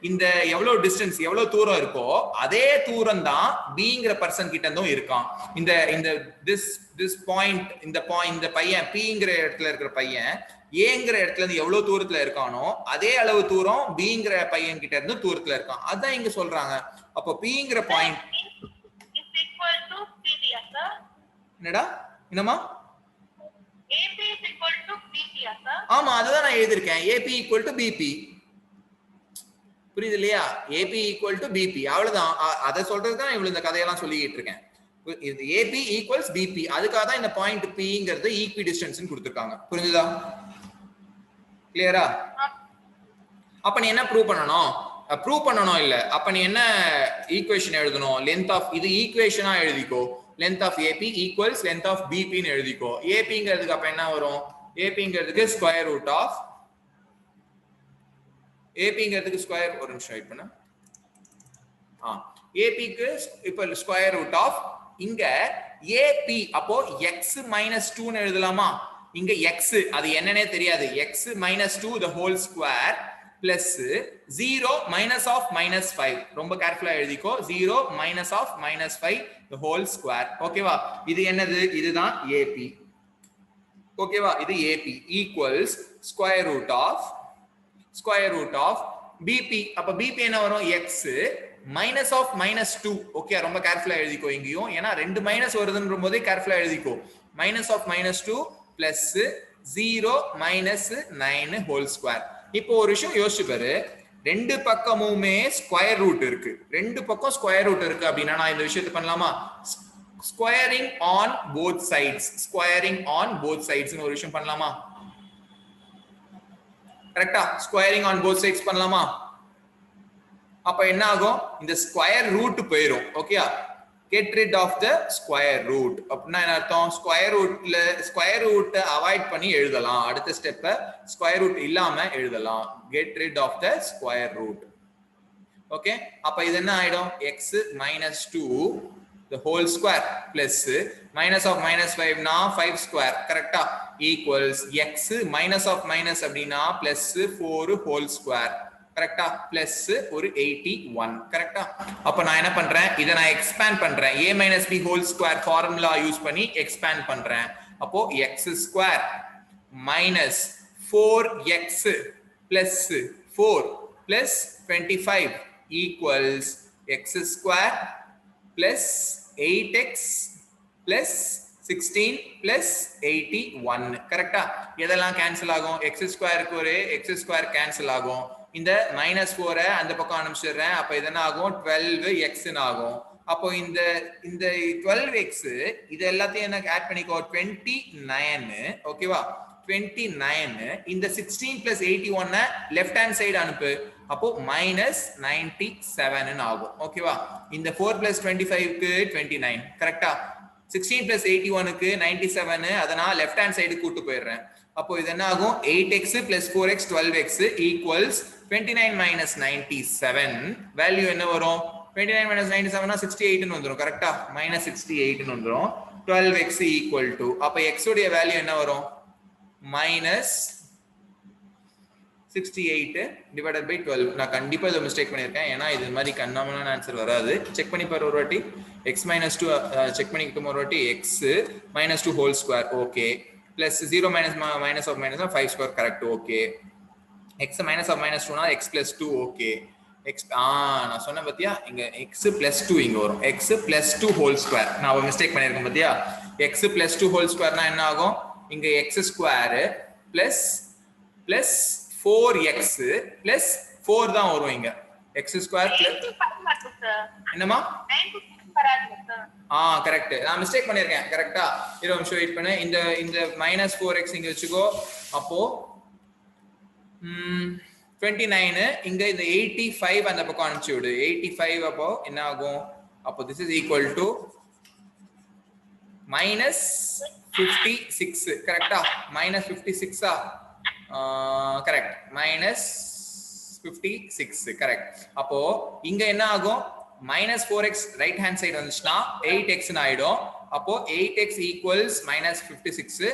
இந்த எவ்வளவு டிஸ்டன்ஸ், எவ்வளவு தூரம் இருக்கோ அதே தூரம் தான் பிங்கிற பர்சன் கிட்ட இருந்தும் இருக்கான். இந்த திஸ் பாயிண்ட், இந்த பையன் பிங்கிற இடத்துல இருக்கிற பையன் ஏங்கிற இடத்துல இருந்து எவ்வளவு தூரத்துல இருக்கானோ அதே அளவு தூரம் பிங்கிற பையன் கிட்ட இருந்து தூரத்துல இருக்கான். அதான் இங்க சொல்றாங்க. அப்போ பிங்கிற பாயிண்ட் என்னடா, என்னமா? AP is equal to BP, sir. ஆமா, அதுதான் நான் எழுதிருக்கேன். AP equal to BP. புரியுது இல்லையா? AP equal to BP. அவ்வளவுதான். அதை சொல்றதுக்கு தான் இவ்வளவு இந்த கதையெல்லாம் சொல்லிக்கிட்டு இருக்கேன். இது AP equals BP. அதுக்காக தான் இந்த பாயிண்ட் Pங்கிறது ஈக்வி டிஸ்டன்ஸ்னு கொடுத்திருக்காங்க. புரிஞ்சுதா? கிளியரா? அப்ப நீ என்ன ப்ரூவ் பண்ணணும், ப்ரூவ் பண்ணனும் இல்ல. அப்ப நீ என்ன ஈக்குவேஷன் எழுதணும்? லெந்த் ஆஃப் இது ஈக்குவேஷனா எழுதிக்கோ. length of AP equals length of BP ன்னு எழுதிக்கோ. AP ங்கிறதுக்கு அப்ப என்ன வரும்? AP ங்கிறதுக்கு ஸ்கொயர் ரூட் ஆஃப் AP ங்கிறதுக்கு ஸ்கொயர் ஒரு நிமிஷம் வெயிட் பண்ணு. AP க்கு இப்ப ஸ்கொயர் ரூட் ஆஃப் இங்க AP அப்போ x minus 2 ன்னு எழுதலாமா? இங்க x அது என்னன்னே தெரியாது. x minus 2 the whole square plus 0 minus of minus 5. ரொம்ப கேர்ஃபுல்லா எழுதிக்கோ. 0 minus of minus 5 the whole square. ஓகேவா? இது என்னது? இதுதான் AP. ஓகேவா? இது AP equals square root of BP. அப்ப BP என்ன வரும்? x minus of minus 2. Okay, ரொம்ப கேர்ஃபுல்லா எழுதிக்கோ இங்கேயும். ஏன்னா ரெண்டு மைனஸ் வருதுன்ற போதே கேர்ஃபுல்லா எழுதிக்கோ. minus of minus 2 plus 0 minus 9 whole square. இப்போ ஒரு விஷயம் யோசிச்சு பாரு. ரெண்டு பக்கமுமே ஸ்கொயர் ரூட் இருக்கு. ரெண்டு பக்கம் ஸ்கொயர் ரூட் இருக்கு அப்படின்னா நான் இந்த விஷயத்தை பண்ணலாமா? Squaring on both sides. Squaring on both sides ஒரு விஷயம் பண்ணலாமா? கரெக்டா? ஸ்கொயரிங் ஆன் போத் சைட்ஸ் பண்ணலாமா? அப்ப என்ன ஆகும்? இந்த ஸ்கொயர் ரூட் போயிடும். ஓகேயா? get rid of the square root. அப்படினா என்ன அர்த்தம்? ஸ்கொயர் ரூட் அவாய்ட் பண்ணி எழுதலாம். அடுத்த ஸ்டெப்பை ஸ்கொயர் ரூட் இல்லாம எழுதலாம். get rid of the square root. Okay, அப்ப இது என்ன ஆயிடும்? x minus 2 the whole square plus minus of minus 5 னா 5 square. கரெக்டா? equals x minus of minus அப்படினா plus 4 whole square. கரெக்டா? பிளஸ் ஒரு 81. கரெக்டா? அப்ப நான் என்ன பண்றேன்? இதை நான் எக்ஸ்பேண்ட் பண்றேன். a minus b whole square formula use பண்ணி எக்ஸ்பேண்ட் பண்றேன். அப்போ x square minus 4x plus 4 plus 25 equals x square plus 8x plus 16 plus 81. கரெக்டா? இதெல்லாம் கேன்சல் ஆகும். x ஸ்கொயருக்கு ஒரு x ஸ்கொயர் கேன்சல் ஆகும். இந்த -4 அந்த பக்கம் அனுப்பிச்சிடுறேன். அப்ப இது என்ன ஆகும்? 12x ஆகும். அப்போ இந்த 12x இது எல்லாத்தையும் என்ன ஆட் பண்ணிக்கோ? 29. ஓகேவா? 29. இந்த 16 plus 81 லெஃப்ட் ஹேண்ட் சைடு அனுப்பு. அப்போ -97 ஆகும். ஓகேவா? இந்த 4 plus 25 க்கு 29. கரெக்டா? 16 plus 81 க்கு 97. அத நான் லெஃப்ட் ஹேண்ட் சைடு கூட்டி போயிடுறேன். அப்போ இது என்ன ஆகும்? 8x plus 4x 12x equals 29 minus 97. Value என்ன வரும்? 29 minus 97 னா 68 ன்னு வந்துரும். கரெக்ட்டா? -68 ன்னு வந்துரும். 12x equal to அப்ப x உடைய வேல்யூ என்ன வரும்? -68 divided by 12. நான் கண்டிப்பா இத மிஸ்டேக் பண்ணிருக்கேன். ஏனா இது மாதிரி கண்ணாமலான ஆன்சர் வராது. செக் பண்ணி பாரு ஒரு வாட்டி. x minus 2 செக் பண்ணிக்கிட்டு ஒரு வாட்டி. x minus 2 whole square. Okay. plus 0 minus of minus 5 square. correct. okay. x minus of minus 2 na x plus 2. okay. x நான் சொன்ன பாத்தியா? இங்க x plus 2 இங்க வரும். x plus 2 whole square. நான் ஒரு மிஸ்டேக் பண்ணிருக்கேன் பாத்தியா? x plus 2 whole square னா என்ன ஆகும்? இங்க x square plus 4x plus 4 தான் வரும் இங்க. x square plus என்னமா? கரெக்ட். நான் மிஸ்டேக் பண்ணிருக்கேன். கரெக்ட்டா? இரு நிமிஷம் வெயிட் பண்ணு. இந்த -4x இங்க வெச்சுக்கோ. அப்போ 29 இங்க இந்த 85 அந்த பக்கம் அனுப்பிச்சு விடு. 85 அப்போ என்ன ஆகும்? அப்போ this is equal to -56. கரெக்ட்டா? -56 கரெக்ட். -56 கரெக்ட். அப்போ இங்க என்ன ஆகும்? -4x ரைட் ஹேண்ட் சைடு வந்துச்சுனா 8x ன்னு ஆயிடும். அப்போ 8x equals -56.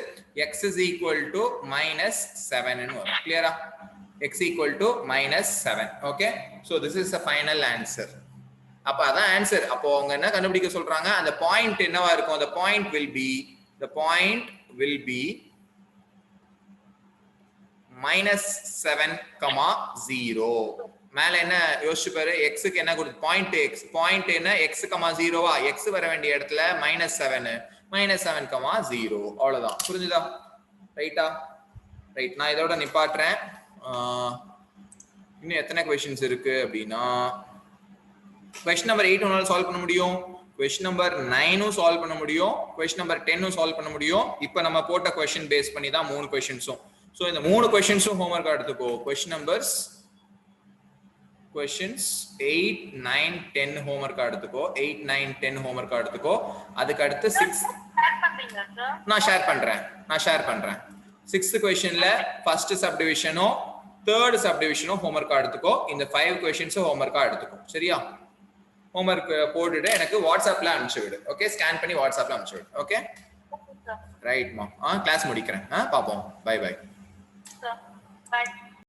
x is equal to -7 ன்னு வரும். கிளியரா? x equal to -7. okay, so this is the final answer. அப்ப அதான் ஆன்சர். அப்போ அவங்க என்ன கண்டுபிடிக்க சொல்றாங்க? அந்த பாயிண்ட் என்னவா இருக்கும்? the point will be -7,0. மேல என்ன யோசிச்சு பாரு. x க்கு என்ன கொடுத்து? பாயிண்ட் என்ன? x, 0வா? x வர வேண்டிய இடத்துல -7 -7,0. அவ்வளவுதான். புரிஞ்சுதா? ரைட்டா? ரைட். நான் இதோட நிப்பாட்டுறேன். இன்னும் எத்தனை क्वेश्चंस இருக்கு அப்படினா क्वेश्चन நம்பர் 8 உன்னால சால்வ் பண்ண முடியும். क्वेश्चन நம்பர் 9 சால்வ் பண்ண முடியும். क्वेश्चन நம்பர் 10 சால்வ் பண்ண முடியும். இப்போ நம்ம போட்ட क्वेश्चन பேஸ் பண்ணி தான் 3 क्वेश्चंसும். சோ இந்த 3 क्वेश्चंसும் ஹோம்வொர்க் எடுத்துக்கோ. क्वेश्चन நம்பர்ஸ் questions 8 9 10 homework எடுத்துக்கோ 8 9 10 homework எடுத்துக்கோ அதுக்கு அடுத்து 6 ஷேர் பண்றீங்களா சார்? நான் ஷேர் பண்றேன் 6th questionல first subdivisionோ third subdivisionோ homework எடுத்துக்கோ இந்த 5 questions homework எடுத்துக்கோ சரியா homework போட்டுட்டு எனக்கு வாட்ஸ்அப்ல அனுப்பிச்சு விடு ஓகே ஸ்கேன் பண்ணி வாட்ஸ்அப்ல அனுப்பிச்சு விடு ஓகே ரைட் மா கிளாஸ் முடிக்கிறேன் பாப்போம் பை பை சார் பை